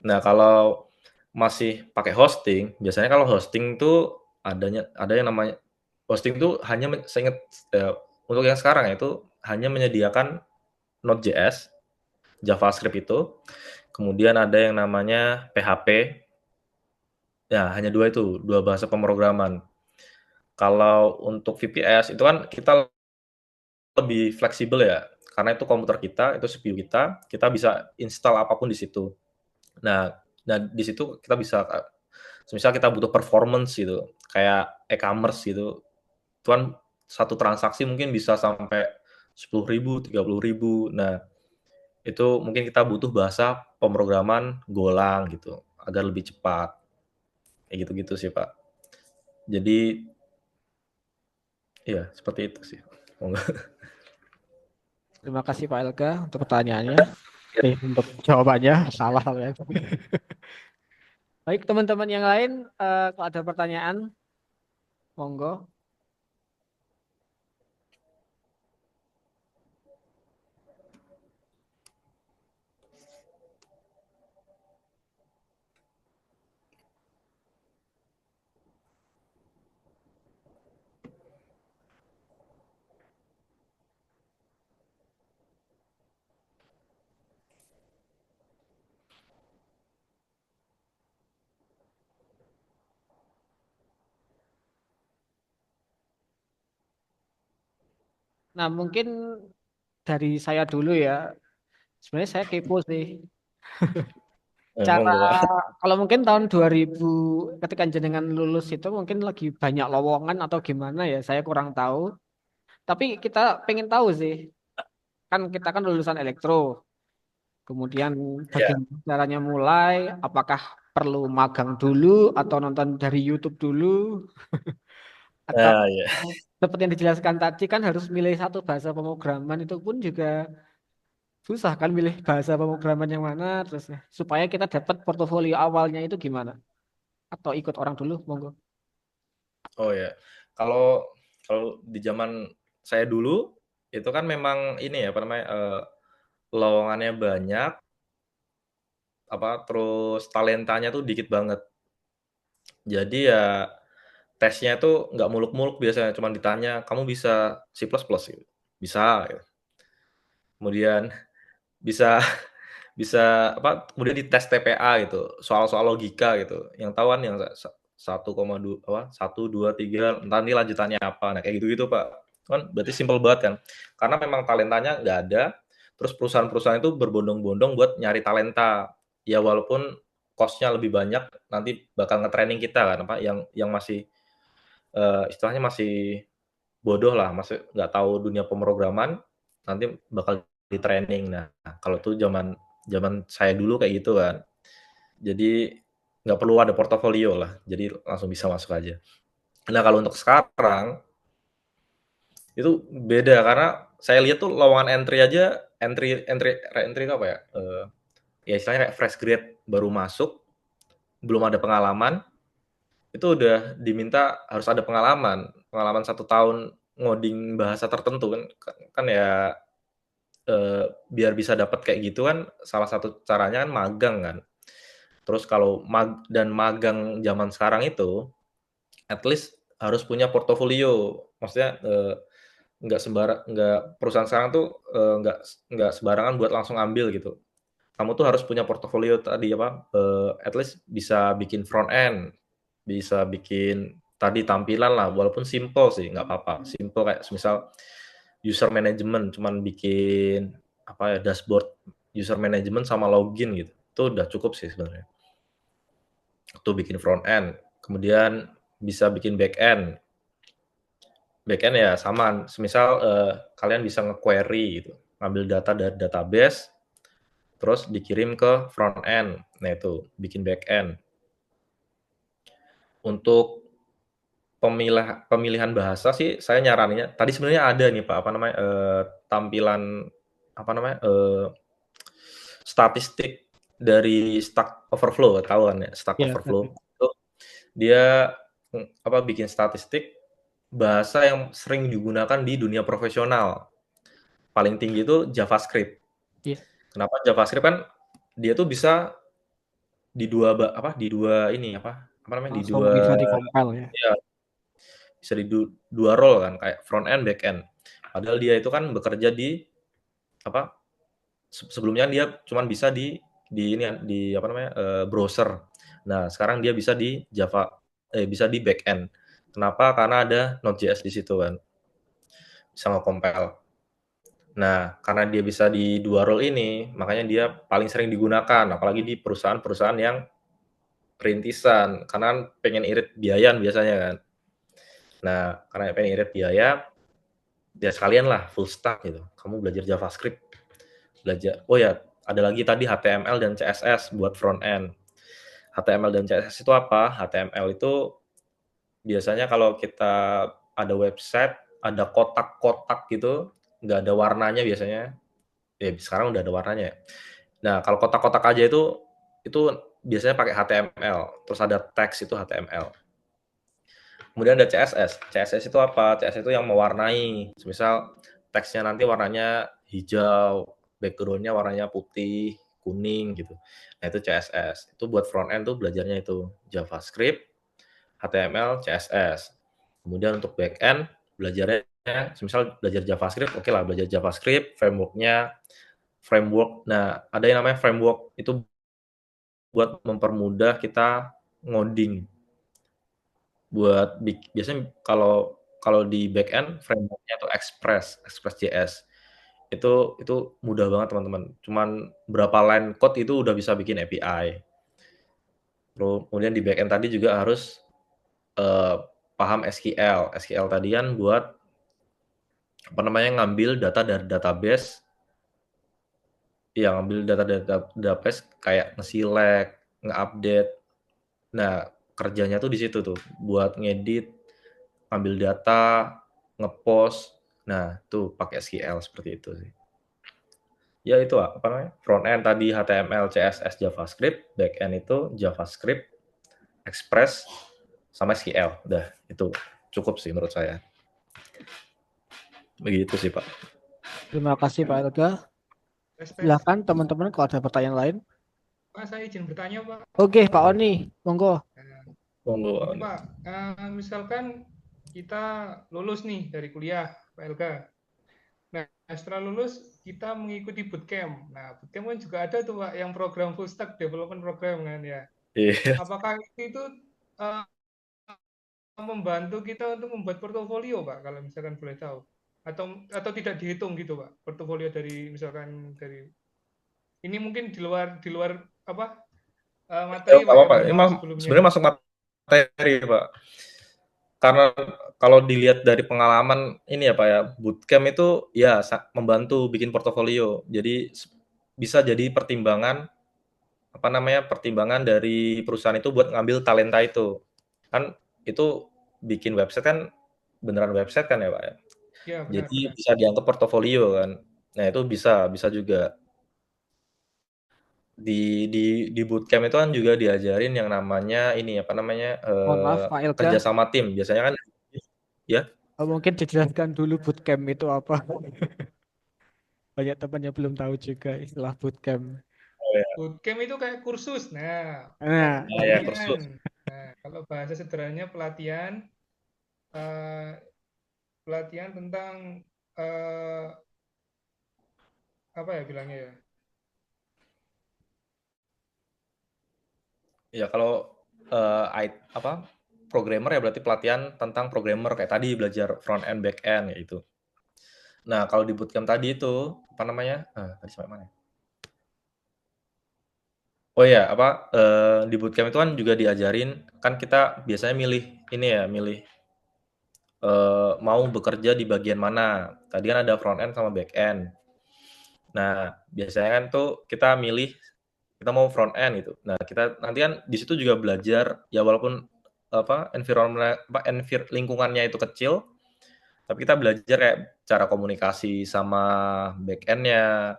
Nah, kalau masih pakai hosting, biasanya kalau hosting tuh ada yang namanya hosting tuh hanya seinget, untuk yang sekarang ya, itu hanya menyediakan Node.js, JavaScript itu, kemudian ada yang namanya PHP, ya hanya 2 itu, 2 bahasa pemrograman. Kalau untuk VPS itu kan kita lebih fleksibel ya, karena itu komputer kita, itu CPU kita bisa install apapun di situ. Nah nah di situ kita bisa, semisal kita butuh performance gitu, kayak e-commerce gitu, itu kan satu transaksi mungkin bisa sampai 10.000, 30.000. Nah, itu mungkin kita butuh bahasa pemrograman Golang gitu, agar lebih cepat, kayak gitu-gitu sih, Pak. Jadi, ya seperti itu sih. Terima kasih Pak Elga untuk pertanyaannya. Untuk jawabannya salah ya. Baik teman-teman yang lain, kalau ada pertanyaan, monggo. Nah, mungkin dari saya dulu ya. Sebenarnya saya kepo sih. Cara Monggo Pak. kalau mungkin tahun 2000 ketika jenengan lulus itu mungkin lagi banyak lowongan atau gimana ya, saya kurang tahu. Tapi kita pengen tahu sih. Kan kita kan lulusan elektro. Kemudian Ya, bagaimana caranya mulai? Apakah perlu magang dulu atau nonton dari YouTube dulu? Atau nah ya. seperti yang dijelaskan tadi kan harus milih satu bahasa pemrograman itu pun juga susah kan milih bahasa pemrograman yang mana terus ya. Supaya kita dapat portofolio awalnya itu gimana? Atau ikut orang dulu, monggo. Oh ya, kalau kalau di zaman saya dulu, itu kan memang ini ya, apa namanya, lowongannya banyak, terus talentanya tuh dikit banget. Jadi ya tesnya tuh nggak muluk-muluk biasanya, cuman ditanya, "Kamu bisa C++?" Gitu. "Bisa," gitu. Kemudian bisa kemudian dites TPA gitu, soal-soal logika gitu, yang tahu kan yang 1, 2, 3, entar nanti lanjutannya apa. Nah, kayak gitu-gitu, Pak. Kan berarti simpel banget kan. Karena memang talentanya nggak ada, terus perusahaan-perusahaan itu berbondong-bondong buat nyari talenta. Ya walaupun cost-nya lebih banyak, nanti bakal nge-training kita kan, yang masih, istilahnya masih bodoh lah, masih nggak tahu dunia pemrograman, nanti bakal di-training. Nah, kalau tuh zaman zaman saya dulu kayak gitu kan. Jadi nggak perlu ada portofolio lah, jadi langsung bisa masuk aja. Nah, kalau untuk sekarang itu beda karena saya lihat tuh lowongan entry aja, entry itu apa ya? Ya istilahnya kayak fresh grade baru masuk, belum ada pengalaman, itu udah diminta harus ada pengalaman. Pengalaman 1 tahun ngoding bahasa tertentu kan, kan ya biar bisa dapat kayak gitu kan salah satu caranya kan magang kan. Terus kalau magang zaman sekarang itu at least harus punya portofolio. Maksudnya, nggak perusahaan sekarang tuh, nggak sembarangan buat langsung ambil gitu. Kamu tuh harus punya portofolio tadi apa, at least bisa bikin front end, bisa bikin tadi tampilan lah, walaupun simple sih nggak apa-apa. Simple kayak semisal user management, cuman bikin apa ya, dashboard user management sama login gitu. Itu udah cukup sih sebenarnya. Itu bikin front end, kemudian bisa bikin back end. Back end ya sama, semisal kalian bisa nge-query gitu, ngambil data dari database, terus dikirim ke front end. Nah itu bikin back end. Untuk pemilihan bahasa sih saya nyaraninnya tadi sebenarnya ada nih Pak, apa namanya, tampilan apa namanya, statistik dari Stack Overflow, tahu kan ya Stack Ya, Overflow? Itu dia, bikin statistik bahasa yang sering digunakan di dunia profesional. Paling tinggi itu JavaScript. iya. Kenapa JavaScript kan dia tuh bisa di dua ini, apa namanya, di Langsung bisa dua dikompil ya. ya bisa di dua role kan, kayak front end, back end. Padahal dia itu kan bekerja di apa, sebelumnya dia cuman bisa di ini kan, di apa namanya, browser. Nah, sekarang dia bisa di bisa di back end. Kenapa? Karena ada Node.js di situ kan, bisa nge-compile. Nah, karena dia bisa di dua role ini, makanya dia paling sering digunakan, apalagi di perusahaan-perusahaan yang rintisan, karena kan pengen irit biaya biasanya kan. Nah, karena pengen irit biaya, ya sekalian lah full stack gitu. Kamu belajar JavaScript, oh ya, ada lagi tadi HTML dan CSS buat front end. HTML dan CSS itu apa? HTML itu biasanya kalau kita ada website, ada kotak-kotak gitu, nggak ada warnanya biasanya. Ya sekarang udah ada warnanya ya. Nah, kalau kotak-kotak aja itu biasanya pakai HTML, terus ada teks itu HTML. Kemudian ada CSS. CSS itu apa? CSS itu yang mewarnai. Misal teksnya nanti warnanya hijau, background-nya warnanya putih, kuning gitu. Nah, itu CSS. Itu buat front end tuh belajarnya itu JavaScript, HTML, CSS. Kemudian untuk back end belajarnya misal belajar JavaScript, oke lah belajar JavaScript, framework. Nah, ada yang namanya framework itu buat mempermudah kita ngoding. Biasanya kalau kalau di backend framework-nya itu Express.js. Itu mudah banget teman-teman. Cuman berapa line code itu udah bisa bikin API. Terus kemudian di backend tadi juga harus paham SQL. SQL tadi kan buat apa namanya ngambil data dari database, ya ngambil data dari database kayak nge-select, nge-update. Nah, kerjanya tuh di situ tuh, buat ngedit, ngambil data, ngepost. Nah, tuh pakai SQL seperti itu sih. Ya itu apa namanya? Front end tadi HTML, CSS, JavaScript, back end itu JavaScript, Express, sama SQL. Udah, itu cukup sih menurut saya. Begitu sih, Pak. Terima kasih Pak Elga. Tes. Silakan teman-teman kalau ada pertanyaan lain. Pak, saya izin bertanya, Pak. Oke, Pak Oni, monggo. Monggo. Ini, Pak, misalkan kita lulus nih dari kuliah, Pak Elga. Nah, setelah lulus kita mengikuti bootcamp. Nah, bootcamp kan juga ada tuh, Pak, yang program full stack development program kan ya. Iya. Apakah itu membantu kita untuk membuat portofolio, Pak, kalau misalkan boleh tahu? Atau tidak dihitung gitu, Pak, portofolio dari misalkan dari ini mungkin di luar apa materi, Pak, ya, Apa-apa. Ini sebelumnya. sebenarnya masuk materi, Pak. Karena kalau dilihat dari pengalaman ini ya Pak ya, bootcamp itu ya membantu bikin portofolio. Jadi bisa jadi pertimbangan apa namanya? Pertimbangan dari perusahaan itu buat ngambil talenta itu. Kan itu bikin website kan beneran website kan ya Pak ya. Ya, benar, Jadi benar. bisa dianggap portofolio kan. Nah, itu bisa juga. Di bootcamp itu kan juga diajarin yang namanya ini apa namanya? Mohon maaf Pak Elga, kerja sama tim. Biasanya kan ya. mungkin dijelaskan dulu bootcamp itu apa. Banyak teman yang belum tahu juga istilah bootcamp. Bootcamp itu kayak kursus. Nah, Nah, Ya, kursus. Nah, kalau bahasa sederhananya pelatihan tentang apa ya bilangnya ya? Ya kalau programmer ya berarti pelatihan tentang programmer kayak tadi belajar front end, back end ya itu. Nah kalau di bootcamp tadi itu apa namanya? Tadi sampai mana? Oh ya di bootcamp itu kan juga diajarin kan kita biasanya milih ini ya milih mau bekerja di bagian mana. Tadi kan ada front end sama back end. Nah biasanya kan tuh kita milih kita mau front end gitu. Nah, kita nanti kan di situ juga belajar ya walaupun lingkungannya itu kecil, tapi kita belajar kayak cara komunikasi sama back end-nya,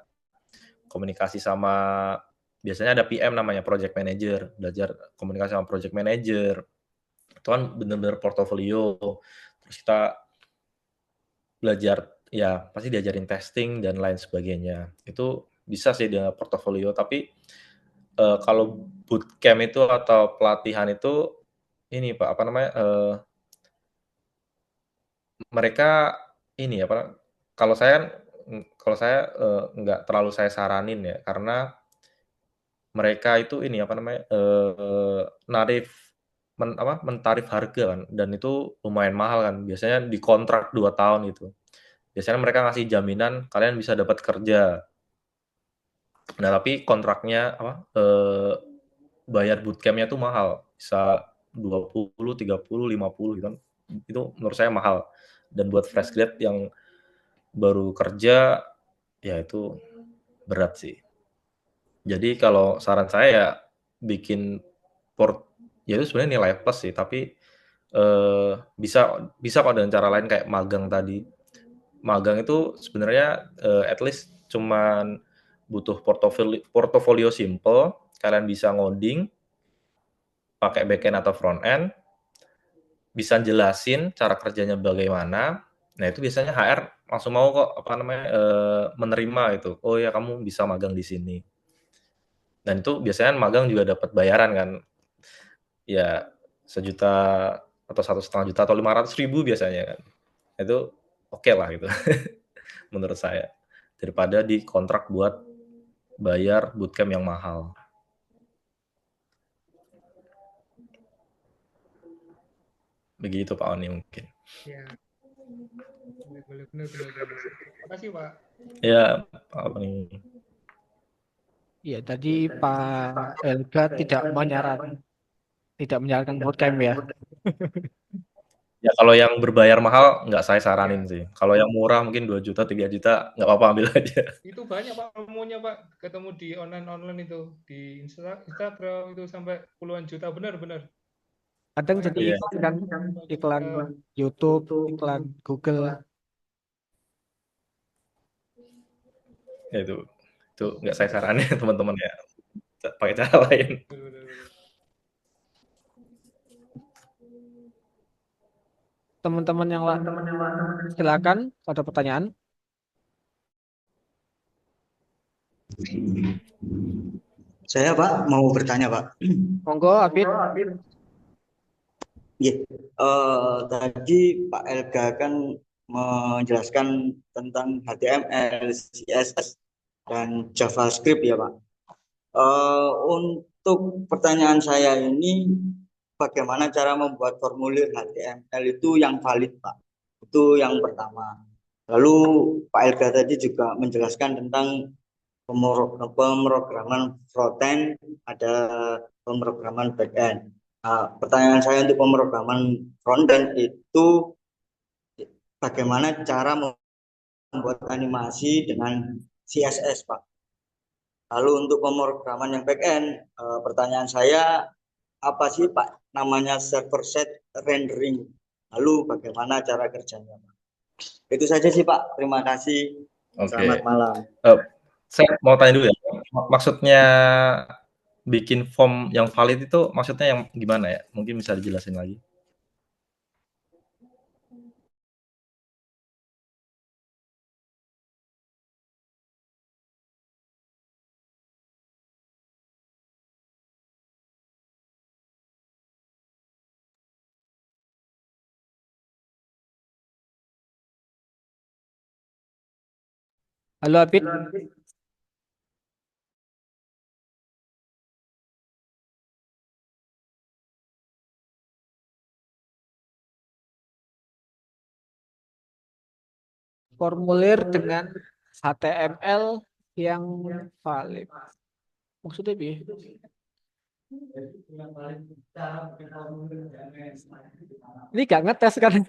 komunikasi sama biasanya ada PM namanya project manager, belajar komunikasi sama project manager. Itu kan benar-benar portofolio. Terus kita belajar ya pasti diajarin testing dan lain sebagainya. Itu bisa sih dengan portofolio, tapi kalau bootcamp itu atau pelatihan itu ini Pak, apa namanya, mereka ini apa, kalau saya nggak terlalu saya saranin ya, karena mereka itu ini apa namanya, mentarif harga kan, dan itu lumayan mahal kan, biasanya dikontrak 2 tahun gitu. Biasanya mereka ngasih jaminan kalian bisa dapat kerja. Nah, tapi kontraknya bayar bootcamp-nya tuh mahal, bisa 20, 30, 50 gitu kan. Itu menurut saya mahal. Dan buat fresh grad yang baru kerja, ya itu berat sih. Jadi kalau saran saya ya bikin ya itu sebenarnya nilai plus sih, tapi bisa kok dengan cara lain kayak magang tadi. Magang itu sebenarnya at least cuman butuh portofolio simple, kalian bisa ngoding pakai backend atau front end, bisa jelasin cara kerjanya bagaimana. Nah, itu biasanya HR langsung mau kok apa namanya menerima itu. Oh ya kamu bisa magang di sini. Dan itu biasanya magang juga dapat bayaran kan. Ya 1 juta atau 1,5 juta atau 500.000 biasanya kan. Itu oke lah gitu. Menurut saya. Daripada di kontrak buat bayar bootcamp yang mahal. Begitu Pak Oni mungkin. Ya. Boleh, benar, benar, benar. Makasih, Pak. Ya, apa nih? Iya, tadi Pak Elga tidak menyarankan bootcamp ya. Ya kalau yang berbayar mahal nggak saya saranin Ya, sih. Kalau yang murah mungkin 2 juta, 3 juta nggak apa-apa ambil aja. itu banyak Pak promonya Pak. Ketemu di online itu, di Instagram itu sampai puluhan juta, benar-benar. Kadang Makanya jadi Iya. iklan kan, banyak. iklan YouTube, iklan Google. Ya itu nggak saya saranin teman-teman ya. Pakai cara lain. Benar-benar. Teman-teman yang lain, silakan ada pertanyaan. Saya Pak mau bertanya Pak. Monggo, Afid. Iya, tadi Pak Elga kan menjelaskan tentang HTML, CSS, dan JavaScript ya Pak. Untuk pertanyaan saya ini, bagaimana cara membuat formulir HTML itu yang valid Pak? Itu yang pertama. Lalu Pak Elga tadi juga menjelaskan tentang pemrograman frontend, ada pemrograman backend. Nah, pertanyaan saya untuk pemrograman frontend itu bagaimana cara membuat animasi dengan CSS, Pak. Lalu untuk pemrograman yang backend, pertanyaan saya apa sih Pak namanya server side rendering? Lalu bagaimana cara kerjanya, Pak? Itu saja sih Pak. Terima kasih. Selamat Oke. malam. Saya mau tanya dulu ya. Maksudnya bikin form yang valid itu maksudnya yang gimana ya? Mungkin bisa dijelasin lagi. Halo, Afid. Formulir dengan HTML yang valid. Maksudnya bi? Ini gak ngetes kan?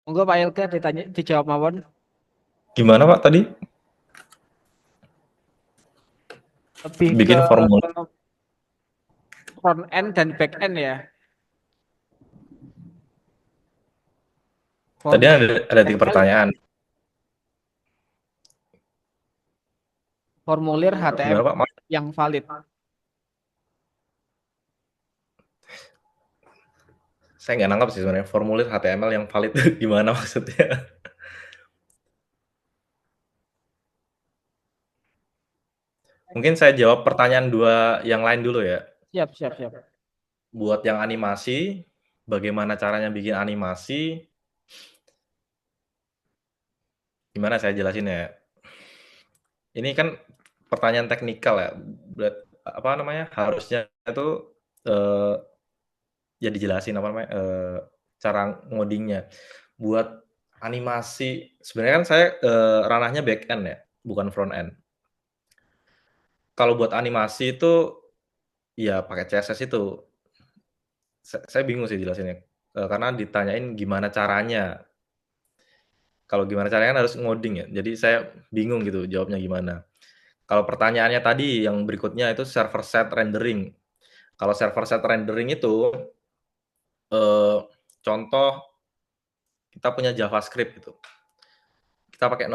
Monggo Pak Elga dijawab mawon. Gimana Pak tadi? Lebih Bikin ke formulir. front end dan back end ya. Tadi ada 3 pertanyaan. Formulir HTML Gimana Pak? yang valid. Saya nggak nangkap sih sebenarnya formulir HTML yang valid itu gimana maksudnya. Mungkin saya jawab pertanyaan 2 yang lain dulu ya. Siap. Buat yang animasi, bagaimana caranya bikin animasi? Gimana saya jelasin ya? Ini kan pertanyaan teknikal ya. Apa namanya? Harusnya itu ya dijelasin apa namanya? Cara ngodingnya. Buat animasi, sebenarnya kan saya ranahnya back end ya, bukan front end. Kalau buat animasi itu ya pakai CSS itu. Saya bingung sih jelasinnya. Karena ditanyain gimana caranya. Kalau gimana caranya kan harus ngoding ya. Jadi saya bingung gitu jawabnya gimana. Kalau pertanyaannya tadi yang berikutnya itu server side rendering. Kalau server side rendering itu contoh kita punya JavaScript gitu. Kita pakai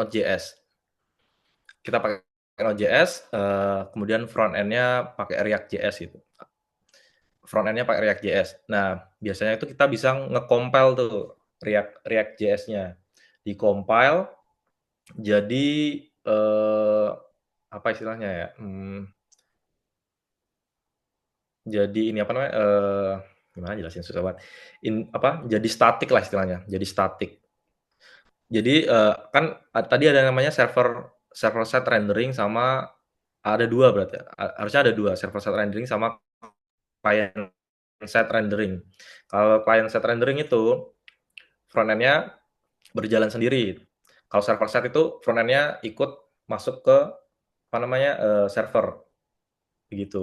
Node.js. Kemudian front end-nya pakai React.js gitu. Front end-nya pakai React.js. Nah, biasanya itu kita bisa nge-compile tuh React.js-nya. Di-compile jadi apa istilahnya ya? Jadi ini apa namanya? Gimana jelasin susah banget. Jadi statik lah istilahnya. Jadi statik. Jadi kan tadi ada namanya server side rendering sama ada 2 berarti. Harusnya ada 2 server side rendering sama client side rendering. Kalau client side rendering itu front end-nya berjalan sendiri. Kalau server side itu front end-nya ikut masuk ke apa namanya server begitu.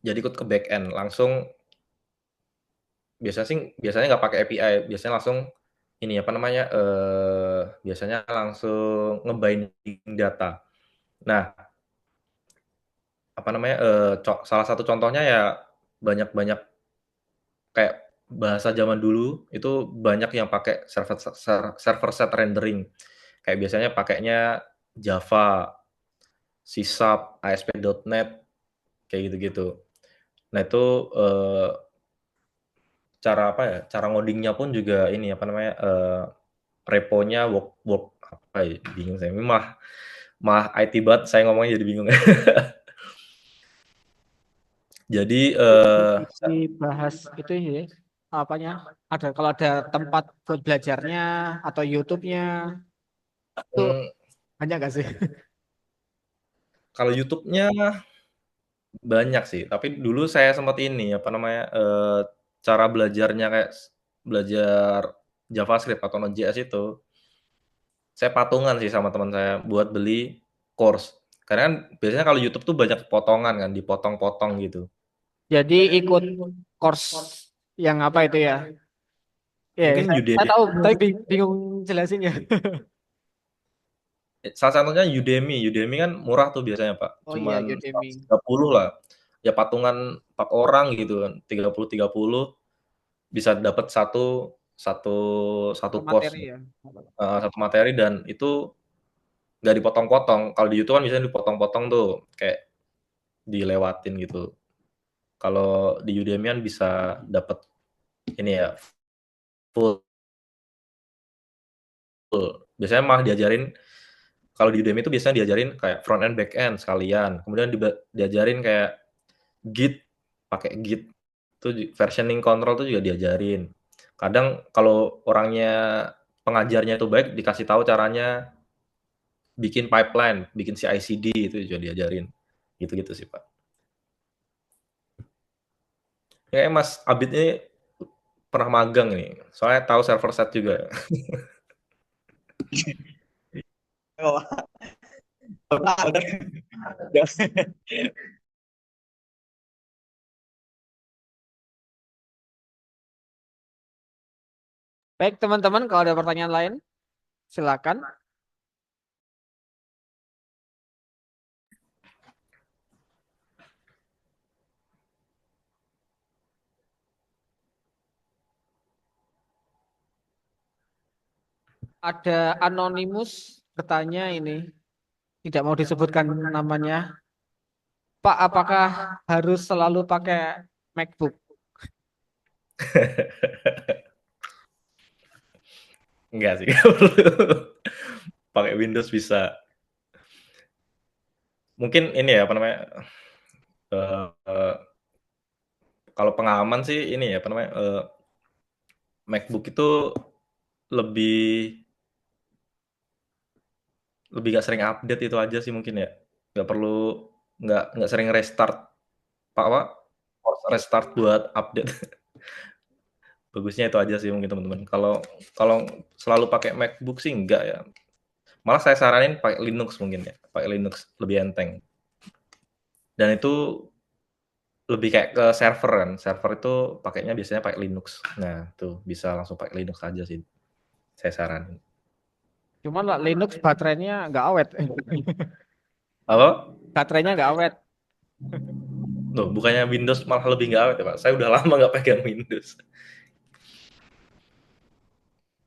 Jadi ikut ke back end langsung. Biasanya nggak pakai API, biasanya langsung ini apa namanya biasanya langsung ngebinding data. Nah, apa namanya salah satu contohnya ya banyak kayak bahasa zaman dulu itu banyak yang pakai server side rendering. Kayak biasanya pakainya Java, C#, ASP.NET kayak gitu-gitu. Nah, itu cara apa ya? Cara ngodingnya pun juga ini apa namanya reponya work apa ya? Bingung saya. Ini mah IT banget saya ngomongnya jadi bingung. Jadi Dibahas itu ya, apanya? Ada kalau ada tempat buat belajarnya atau YouTube-nya itu hmm, banyak gak sih? kalau YouTube-nya banyak sih, tapi dulu saya sempat ini apa namanya cara belajarnya kayak belajar JavaScript atau Node.js itu saya patungan sih sama teman saya buat beli course. Karena kan biasanya kalau YouTube tuh banyak potongan kan, dipotong-potong gitu. Jadi ikut course yang apa itu ya? Ya, Mungkin saya Udemy, tahu, tapi bingung jelasinnya. salah satunya Udemy kan murah tuh biasanya Pak, Oh iya, cuman Udemy. 130 lah. Ya patungan 4 orang gitu kan, 30 bisa dapat satu satu satu Satu course, materi ya. satu materi dan itu nggak dipotong-potong. Kalau di YouTube kan biasanya dipotong-potong tuh, kayak dilewatin gitu. Kalau di Udemy kan bisa dapat ini ya full. Biasanya malah diajarin kalau di Udemy itu biasanya diajarin kayak front end back end sekalian. Kemudian diajarin kayak Git, pakai Git. Itu versioning control itu juga diajarin. Kadang kalau orangnya pengajarnya itu baik dikasih tahu caranya bikin pipeline, bikin CI/CD itu juga diajarin. Gitu-gitu sih, Pak. Kayaknya Mas Abid ini pernah magang nih. Soalnya tahu server side juga. Oh, udah. Baik, teman-teman, kalau ada pertanyaan lain, silakan. Ada anonimus bertanya ini, tidak mau disebutkan namanya. Pak, apakah harus selalu pakai MacBook? Enggak sih, nggak perlu. Pakai Windows bisa. Mungkin ini ya apa namanya? eh, kalau pengalaman sih ini ya apa namanya? MacBook itu lebih lebih gak sering update itu aja sih mungkin ya. Nggak perlu nggak sering restart Pak apa? Restart buat update. Bagusnya itu aja sih mungkin teman-teman. Kalau kalau selalu pakai MacBook sih enggak ya. Malah saya saranin pakai Linux mungkin ya. Pakai Linux lebih enteng. Dan itu lebih kayak ke server kan. Server itu pakainya biasanya pakai Linux. Nah, tuh bisa langsung pakai Linux aja sih. Saya saranin. Cuman lah, Linux baterainya nggak awet. Apa? Baterainya nggak awet. Loh, bukannya Windows malah lebih nggak awet ya Pak? Saya udah lama nggak pegang Windows.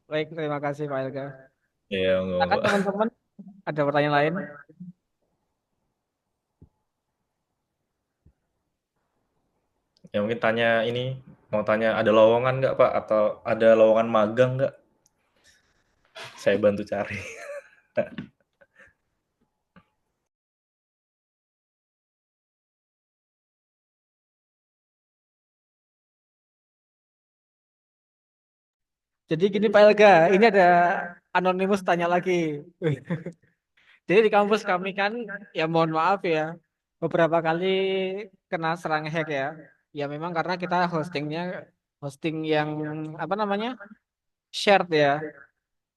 Baik, terima kasih Pak Elga. Ya, nggak Silakan Pak. teman-teman, ada pertanyaan lain? Ya mungkin tanya ini, mau tanya ada lowongan nggak Pak? Atau ada lowongan magang nggak? Saya bantu cari. Jadi gini Pak Elga, ini ada anonimus tanya lagi. Jadi di kampus kami kan, ya mohon maaf ya, beberapa kali kena serang hack ya. Ya memang karena kita hosting yang apa namanya shared ya.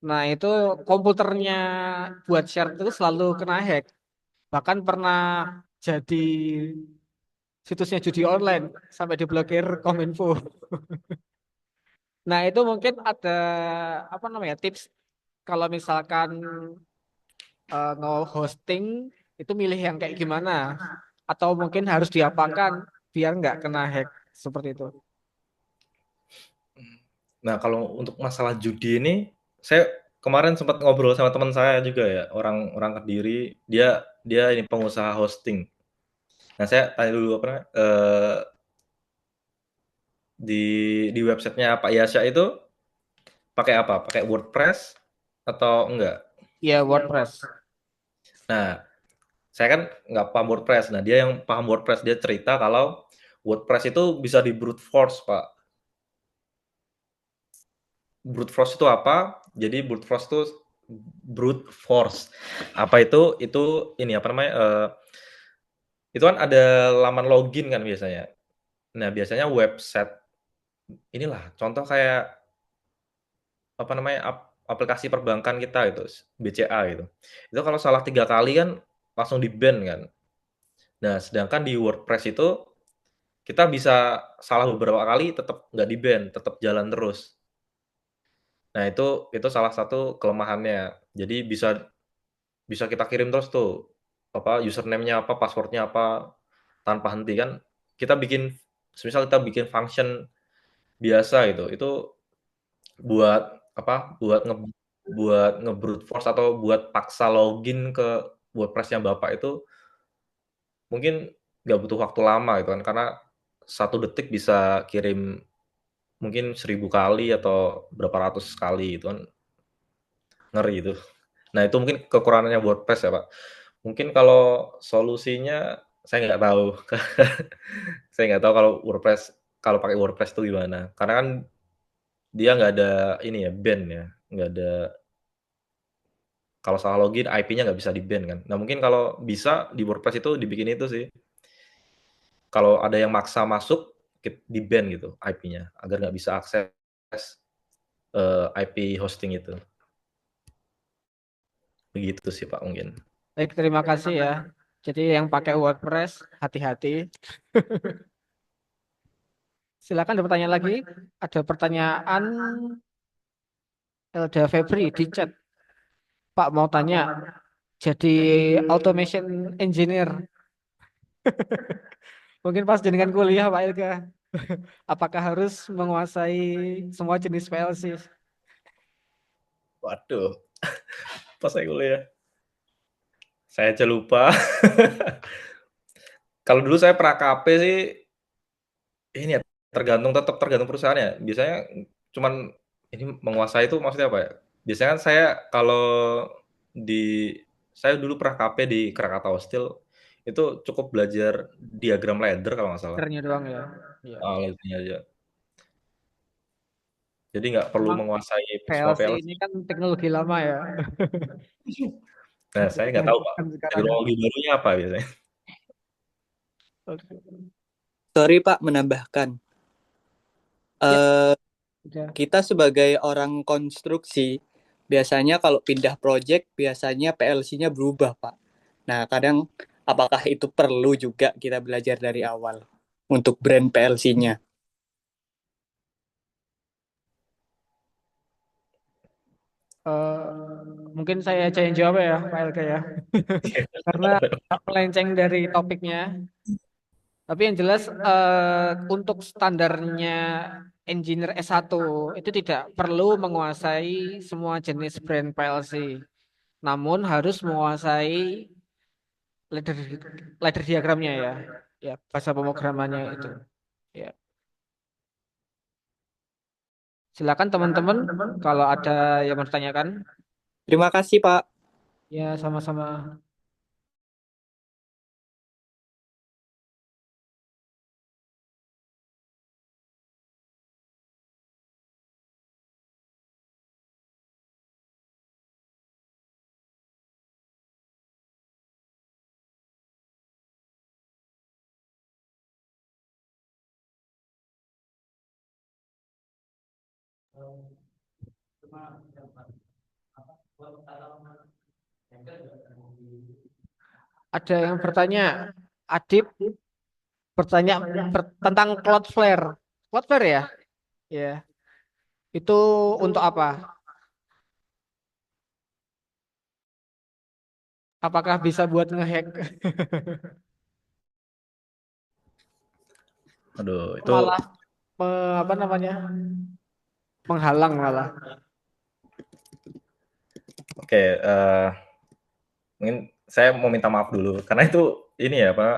Nah itu komputernya buat share itu selalu kena hack. Bahkan pernah jadi situsnya judi online sampai diblokir Kominfo. Nah itu mungkin ada apa namanya tips kalau misalkan nge-hosting itu milih yang kayak gimana atau mungkin harus diapakan biar nggak kena hack seperti itu. Nah, kalau untuk masalah judi ini, saya kemarin sempat ngobrol sama teman saya juga ya, orang Kediri, dia dia ini pengusaha hosting. Nah, saya tanya dulu apa namanya, di websitenya Pak Yasha itu pakai apa? Pakai WordPress atau enggak? Ya WordPress. Nah, saya kan nggak paham WordPress. Nah, dia yang paham WordPress, dia cerita kalau WordPress itu bisa di brute force, Pak. Brute force itu apa? Jadi brute force. Apa itu? Itu ini apa namanya? Itu kan ada laman login kan biasanya. Nah, biasanya website inilah contoh kayak apa namanya? Aplikasi perbankan kita gitu, BCA gitu. Itu kalau salah 3 kali kan langsung di-ban kan. Nah, sedangkan di WordPress itu kita bisa salah beberapa kali tetap nggak di-ban, tetap jalan terus. Nah, itu salah satu kelemahannya. Jadi bisa bisa kita kirim terus tuh apa username-nya apa, password-nya apa tanpa henti kan. Kita bikin semisal kita bikin function biasa gitu, itu buat apa, buat nge-brute force atau buat paksa login ke WordPress-nya Bapak itu mungkin nggak butuh waktu lama gitu kan, karena 1 detik bisa kirim mungkin 1.000 kali atau berapa ratus kali gitu kan, ngeri itu. Nah, itu mungkin kekurangannya WordPress ya, Pak. Mungkin kalau solusinya saya nggak tahu. Saya nggak tahu kalau pakai WordPress itu gimana. Karena kan dia nggak ada ini ya, ban ya, nggak ada kalau salah login IP-nya nggak bisa di-ban kan. Nah, mungkin kalau bisa di WordPress itu dibikin itu sih. Kalau ada yang maksa masuk, di-ban gitu IP-nya, agar nggak bisa akses, IP hosting itu. Begitu sih, Pak, mungkin. Baik, terima kasih ya. Jadi yang pakai WordPress hati-hati. Silakan ada pertanyaan lagi. Ada pertanyaan Elda Febri di chat. Pak mau tanya, jadi automation engineer. Mungkin pas dengan kuliah Pak Ilka. Apakah harus menguasai semua jenis PLC? Waduh, pas saya kuliah. Saya aja lupa. Kalau dulu saya pra-KP sih, ini ya, tetap tergantung perusahaannya. Biasanya cuman ini menguasai itu maksudnya apa ya? Biasanya kan kalau di saya dulu pra-KP di Krakatau Steel, itu cukup belajar diagram ladder kalau nggak salah. Laddernya doang ya. Iya. Laddernya aja. Jadi nggak perlu Memang menguasai semua PLC PLC. ini kan teknologi lama ya. Nah, saya nggak tahu, Pak. Bukan sekarang. Teknologi barunya apa biasanya? Oke. Sorry Pak, menambahkan. Ya, Eh, udah. kita sebagai orang konstruksi, biasanya kalau pindah project, biasanya PLC-nya berubah, Pak. Nah, kadang apakah itu perlu juga kita belajar dari awal untuk brand PLC-nya? Eh, mungkin saya aja yang jawab ya, Pak Elga ya. Karena melenceng dari topiknya. Tapi yang jelas untuk standarnya engineer S1 itu tidak perlu menguasai semua jenis brand PLC. Namun harus menguasai ladder, ladder diagramnya ya. Ya, bahasa pemrogramannya itu. Ya. Silakan teman-teman kalau ada yang bertanyakan. Terima kasih, Pak. Ya, sama-sama. Ada yang bertanya, Adip bertanya tentang Cloudflare. Cloudflare ya? Ya. Itu untuk apa? Apakah bisa buat ngehack? Aduh, itu Malah apa namanya? Menghalang malah. oke. Mungkin saya mau minta maaf dulu karena itu ini ya apa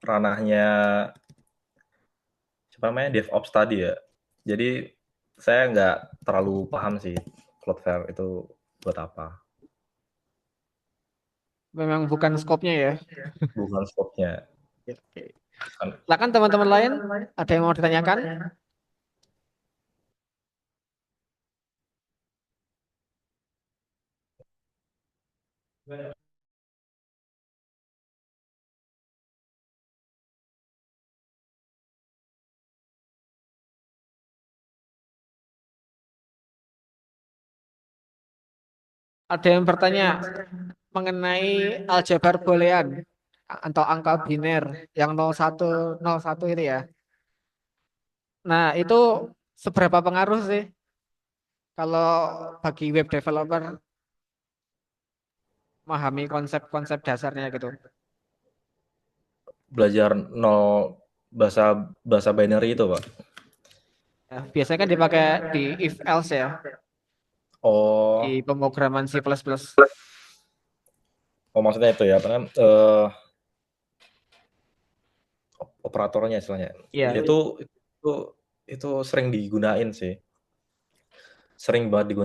ranahnya siapa namanya DevOps tadi ya. Jadi saya nggak terlalu paham sih Cloudflare itu buat apa. Memang bukan skopnya ya. Bukan scope-nya. Oke. Silakan teman-teman lain, ada yang mau ditanyakan? Ada yang bertanya mengenai aljabar boolean atau angka biner yang 01 itu ya. Nah, itu seberapa pengaruh sih kalau bagi web developer memahami konsep-konsep dasarnya gitu. Belajar nol bahasa binary itu, Pak. Ya, biasanya kan dipakai di if else ya, Oh, di pemrograman C++. maksudnya itu ya, apa namanya? Operatornya istilahnya. Iya. Itu sering digunain sih. Sering banget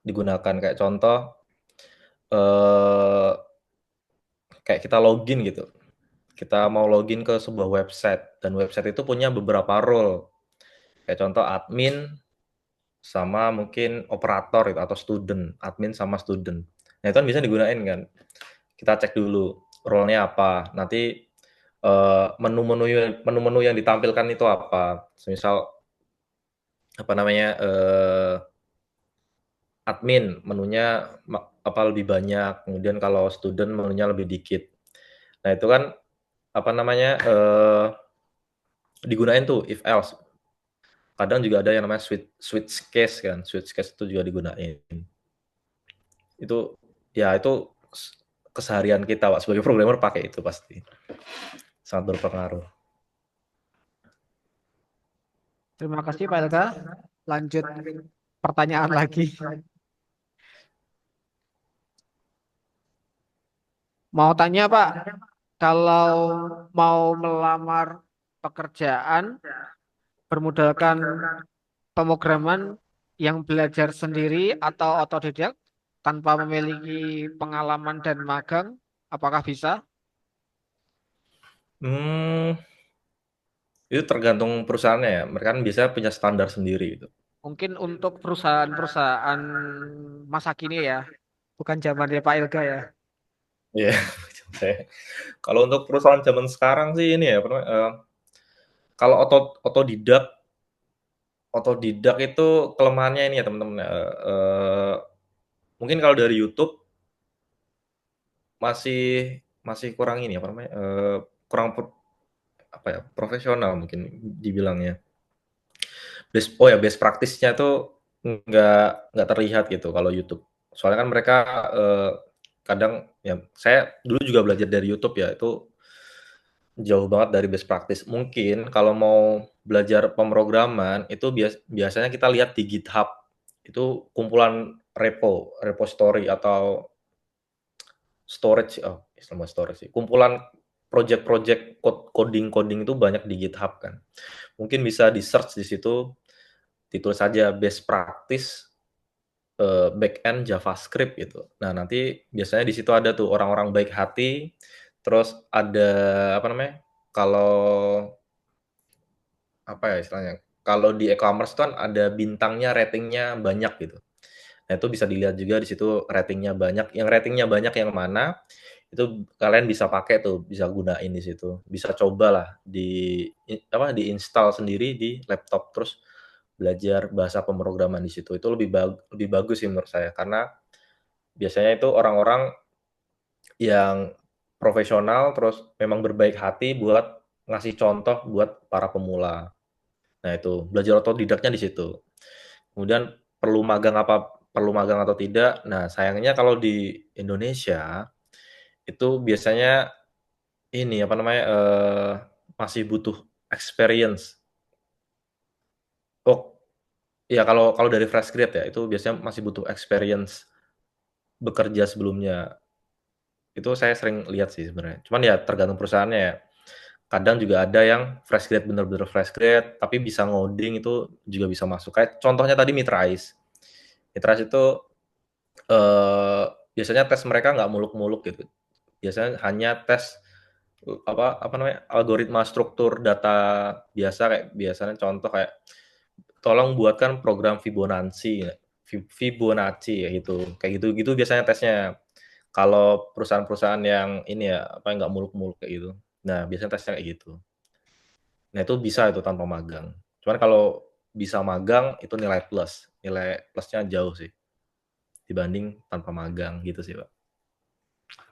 digunakan kayak contoh eh kayak kita login gitu. Kita mau login ke sebuah website dan website itu punya beberapa role. Kayak contoh admin sama mungkin operator itu atau student, admin sama student. Nah, itu kan bisa digunain kan. Kita cek dulu role-nya apa. Nanti menu-menu yang ditampilkan itu apa. Misal apa namanya admin menunya apa lebih banyak, kemudian kalau student menunya lebih dikit. Nah, itu kan apa namanya digunain tuh if else. Kadang juga ada yang namanya switch case kan, switch case itu juga digunain. Itu ya itu keseharian kita Pak sebagai programmer pakai itu pasti. Sangat berpengaruh. Terima kasih Pak Elga. Lanjut pertanyaan lagi. Mau tanya Pak, kalau mau melamar pekerjaan bermodalkan pemrograman yang belajar sendiri atau otodidak tanpa memiliki pengalaman dan magang, apakah bisa? Itu tergantung perusahaannya ya. Mereka kan biasanya punya standar sendiri gitu. Mungkin untuk perusahaan-perusahaan masa kini ya, bukan zamannya Pak Ilga ya. Iya. Kalau untuk perusahaan zaman sekarang sih ini ya, kalau otodidak itu kelemahannya ini ya teman-teman. Mungkin kalau dari YouTube masih kurang ini apa namanya? Kurang profesional mungkin dibilangnya. Best practice-nya tuh nggak terlihat gitu kalau YouTube. Soalnya kan mereka kadang ya saya dulu juga belajar dari YouTube ya, itu jauh banget dari best practice. Mungkin kalau mau belajar pemrograman itu biasanya kita lihat di GitHub. Itu kumpulan repository atau storage, istilah storage sih. Kumpulan project-project coding itu banyak di GitHub kan. Mungkin bisa di-search di situ, ditulis saja best practice back-end JavaScript gitu. Nah, nanti biasanya di situ ada tuh orang-orang baik hati, terus ada apa namanya? Kalau apa ya istilahnya? Kalau di e-commerce itu kan ada bintangnya, ratingnya banyak gitu. Nah, itu bisa dilihat juga di situ ratingnya banyak. Yang ratingnya banyak yang mana? Itu kalian bisa pakai tuh, bisa gunain di situ. Bisa cobalah di install sendiri di laptop terus belajar bahasa pemrograman di situ. Itu lebih bagus sih menurut saya, karena biasanya itu orang-orang yang profesional, terus memang berbaik hati buat ngasih contoh buat para pemula. Nah itu, belajar otodidaknya di situ. Kemudian perlu magang atau tidak, nah sayangnya kalau di Indonesia, itu biasanya ini, apa namanya, masih butuh experience. Oh, ya kalau kalau dari fresh grade ya, itu biasanya masih butuh experience bekerja sebelumnya. Itu saya sering lihat sih sebenarnya. Cuman ya tergantung perusahaannya ya. Kadang juga ada yang fresh grade, bener-bener fresh grade, tapi bisa ngoding itu juga bisa masuk. Kayak contohnya tadi Mitrais. Mitrais itu, biasanya tes mereka nggak muluk-muluk gitu. Biasanya hanya tes, apa namanya, algoritma struktur data biasa, kayak biasanya contoh kayak, tolong buatkan program Fibonacci ya gitu. Kayak gitu-gitu biasanya tesnya. Kalau perusahaan-perusahaan yang ini ya, apa, nggak muluk-muluk kayak gitu. Nah, biasanya tesnya kayak gitu. Nah, itu bisa itu tanpa magang. Cuman kalau bisa magang itu nilai plusnya jauh sih dibanding tanpa magang gitu sih, Pak.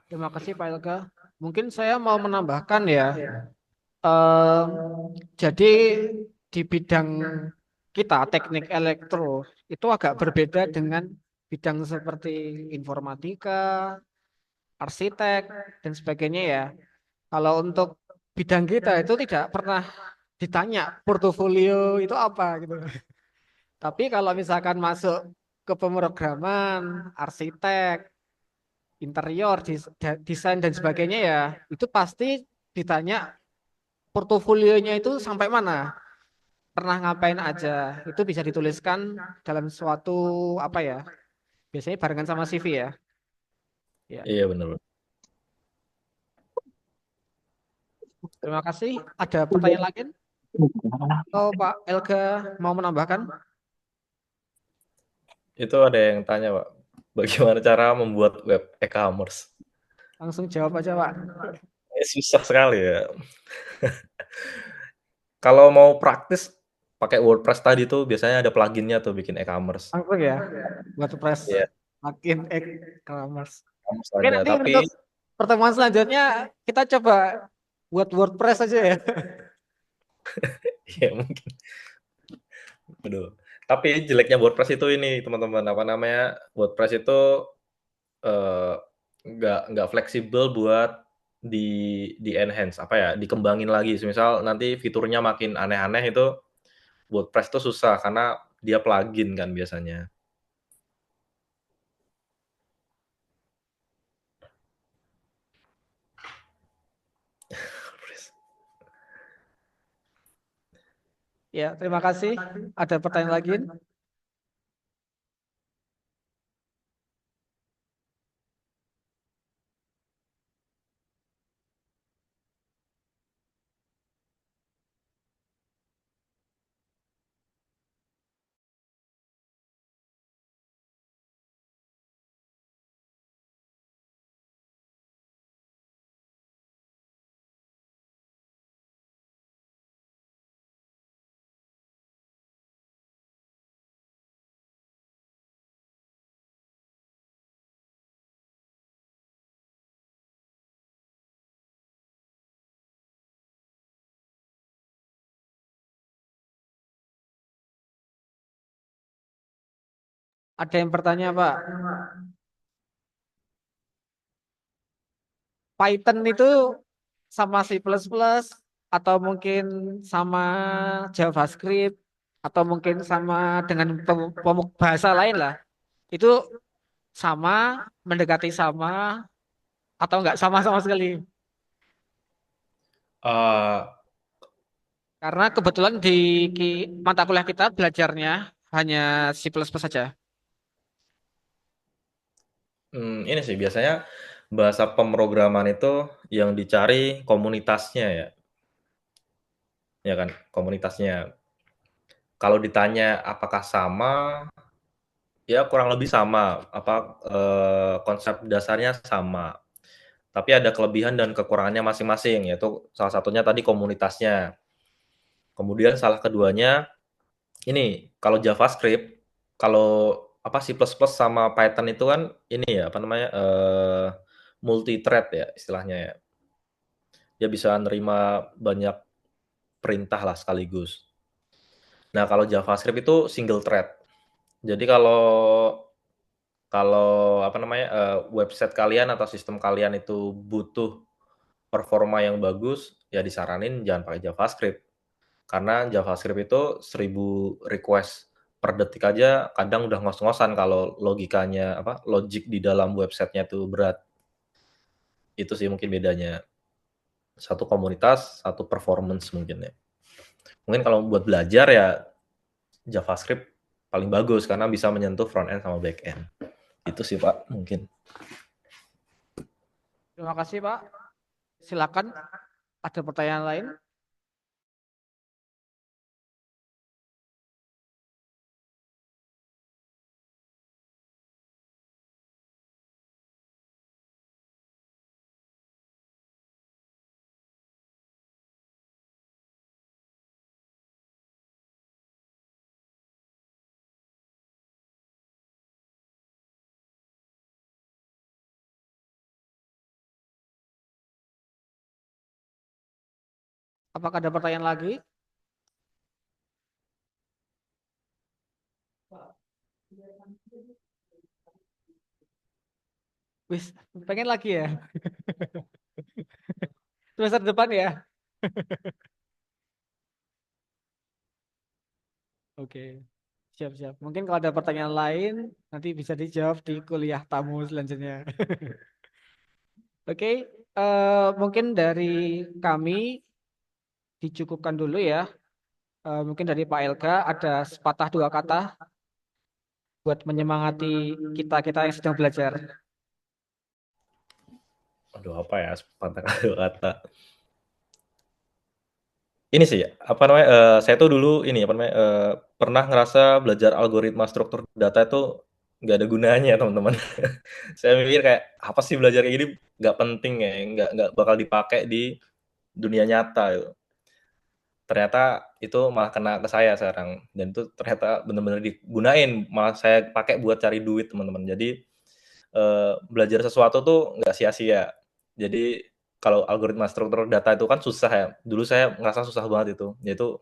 Terima kasih Pak Ilga. Mungkin saya mau menambahkan ya. Em, jadi di bidang kita teknik elektro itu agak berbeda dengan bidang seperti informatika, arsitek dan sebagainya ya. Kalau untuk bidang kita itu tidak pernah ditanya portofolio itu apa gitu. Tapi kalau misalkan masuk ke pemrograman, arsitek, interior, desain dan sebagainya ya, itu pasti ditanya portofolionya itu sampai mana, pernah ngapain aja. Itu bisa dituliskan dalam suatu apa ya? Biasanya barengan sama CV ya. Ya, Iya bener. terima kasih. Ada pertanyaan lagi? Atau Pak Elga mau menambahkan? Itu ada yang tanya, Pak, bagaimana cara membuat web e-commerce? Langsung jawab aja Pak. Susah sekali ya. Kalau mau praktis pakai WordPress tadi tuh biasanya ada plugin-nya tuh bikin e-commerce. Langsung ya. WordPress Iya, makin e-commerce. e-commerce Oke ada, nanti tapi untuk pertemuan selanjutnya kita coba buat WordPress aja ya. ya mungkin. Aduh. Tapi jeleknya WordPress itu ini teman-teman, apa namanya, WordPress itu eh, nggak fleksibel buat di enhance, apa ya, dikembangin lagi. Misal nanti fiturnya makin aneh-aneh itu WordPress tuh susah karena dia plugin kan biasanya. Ya, terima kasih. Ada pertanyaan lagi? Ada yang bertanya, Pak. Python itu sama C++ atau mungkin sama JavaScript atau mungkin sama dengan bahasa lain lah. Itu sama, mendekati sama atau enggak sama sekali. Eh, Karena kebetulan di mata kuliah kita belajarnya hanya C++ saja. ini sih biasanya bahasa pemrograman itu yang dicari komunitasnya ya, ya kan, komunitasnya. Kalau ditanya apakah sama, ya kurang lebih sama, apa, konsep dasarnya sama. Tapi ada kelebihan dan kekurangannya masing-masing, yaitu salah satunya tadi komunitasnya. Kemudian salah keduanya Ini kalau JavaScript, kalau apa C++ sama Python itu kan ini ya apa namanya multi thread ya istilahnya ya. Dia bisa nerima banyak perintah lah sekaligus. Nah, kalau JavaScript itu single thread. Jadi kalau kalau apa namanya website kalian atau sistem kalian itu butuh performa yang bagus, ya disaranin jangan pakai JavaScript. Karena JavaScript itu 1000 request per detik aja kadang udah ngos-ngosan kalau logikanya apa logic di dalam websitenya itu berat. Itu sih mungkin bedanya. Satu komunitas, satu performance mungkin ya. Mungkin kalau buat belajar ya JavaScript paling bagus karena bisa menyentuh front end sama back end. Itu sih Pak mungkin. Terima kasih Pak. Silakan, ada pertanyaan lain? Apakah ada pertanyaan lagi? Wis, pengen lagi ya? Semester depan ya? Oke, siap-siap. Mungkin kalau ada pertanyaan lain, nanti bisa dijawab di kuliah tamu selanjutnya. Oke, mungkin dari kami dicukupkan dulu ya. Mungkin dari Pak Elga ada sepatah dua kata buat menyemangati kita-kita yang sedang belajar. Aduh apa ya sepatah kata. Ini sih apa namanya saya tuh dulu ini apa namanya pernah ngerasa belajar algoritma struktur data itu nggak ada gunanya teman-teman. Saya mikir kayak apa sih belajar kayak gini nggak penting ya, nggak bakal dipakai di dunia nyata gitu. Ternyata itu malah kena ke saya sekarang dan itu ternyata benar-benar digunain, malah saya pakai buat cari duit teman-teman. Jadi belajar sesuatu tuh nggak sia-sia. Jadi kalau algoritma struktur data itu kan susah ya. Dulu saya ngerasa susah banget itu. Yaitu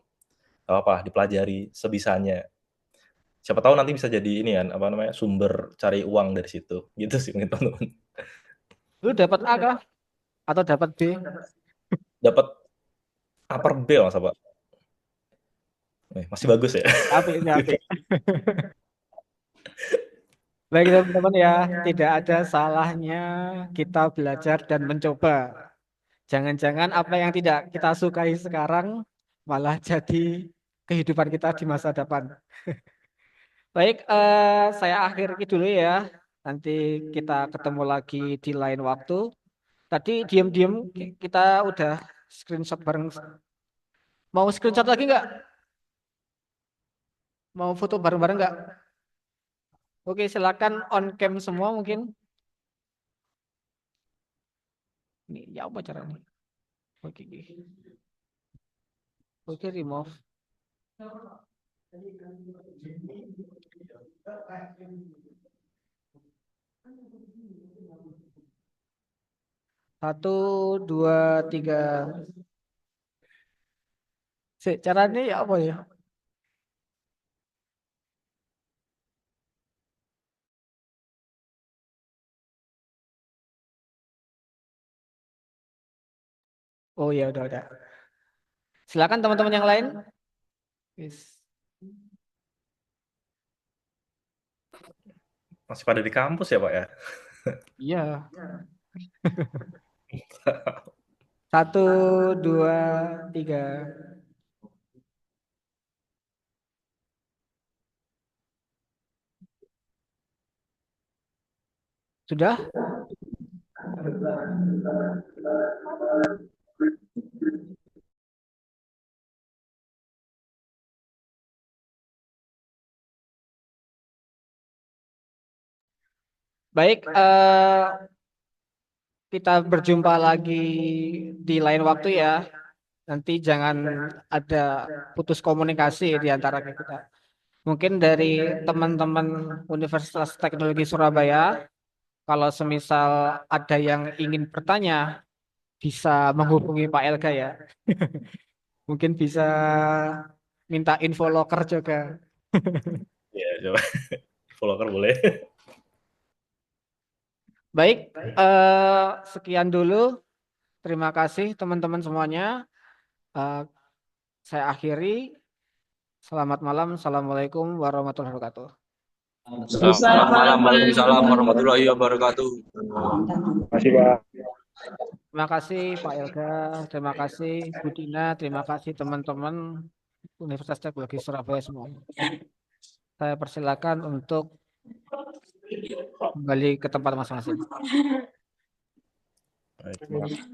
nggak apa dipelajari sebisanya. Siapa tahu nanti bisa jadi ini kan apa namanya sumber cari uang dari situ. Gitu sih mungkin teman-teman. Lu dapat A kah? Atau dapat B? Dapat upper B masa Pak. Masih bagus ya. Apik, apik. Baik teman-teman ya, tidak ada salahnya kita belajar dan mencoba. Jangan-jangan apa yang tidak kita sukai sekarang malah jadi kehidupan kita di masa depan. Baik, saya akhiri dulu ya. Nanti kita ketemu lagi di lain waktu. Tadi diam-diam kita udah screenshot bareng. Mau screenshot lagi nggak? Mau foto bareng-bareng nggak? Oke, silakan on cam semua mungkin. Ini ya apa caranya? Oke, oke remove. Satu, dua, tiga. Caranya ya apa ya? Oh ya udah. Silakan teman-teman yang lain. Yes. Masih pada di kampus ya Pak ya? Iya. Satu, dua, tiga. Sudah? Baik, kita berjumpa lagi di lain waktu ya. Nanti jangan ada putus komunikasi di antara kita. Mungkin dari teman-teman Universitas Teknologi Surabaya, kalau semisal ada yang ingin bertanya, bisa menghubungi Pak Elga ya. Mungkin bisa minta info loker juga. Ya, coba follower boleh. Baik, sekian dulu. Terima kasih teman-teman semuanya. Eh, saya akhiri. Selamat malam. Assalamualaikum warahmatullahi wabarakatuh. Selamat malam, Waalaikumsalam warahmatullahi wabarakatuh. Terima kasih, Pak. Terima kasih Pak Elga, terima kasih Bu Dina, terima kasih teman-teman Universitas Teknologi Surabaya semua. Saya persilakan untuk kembali ke tempat masing-masing. Baik, terima kasih.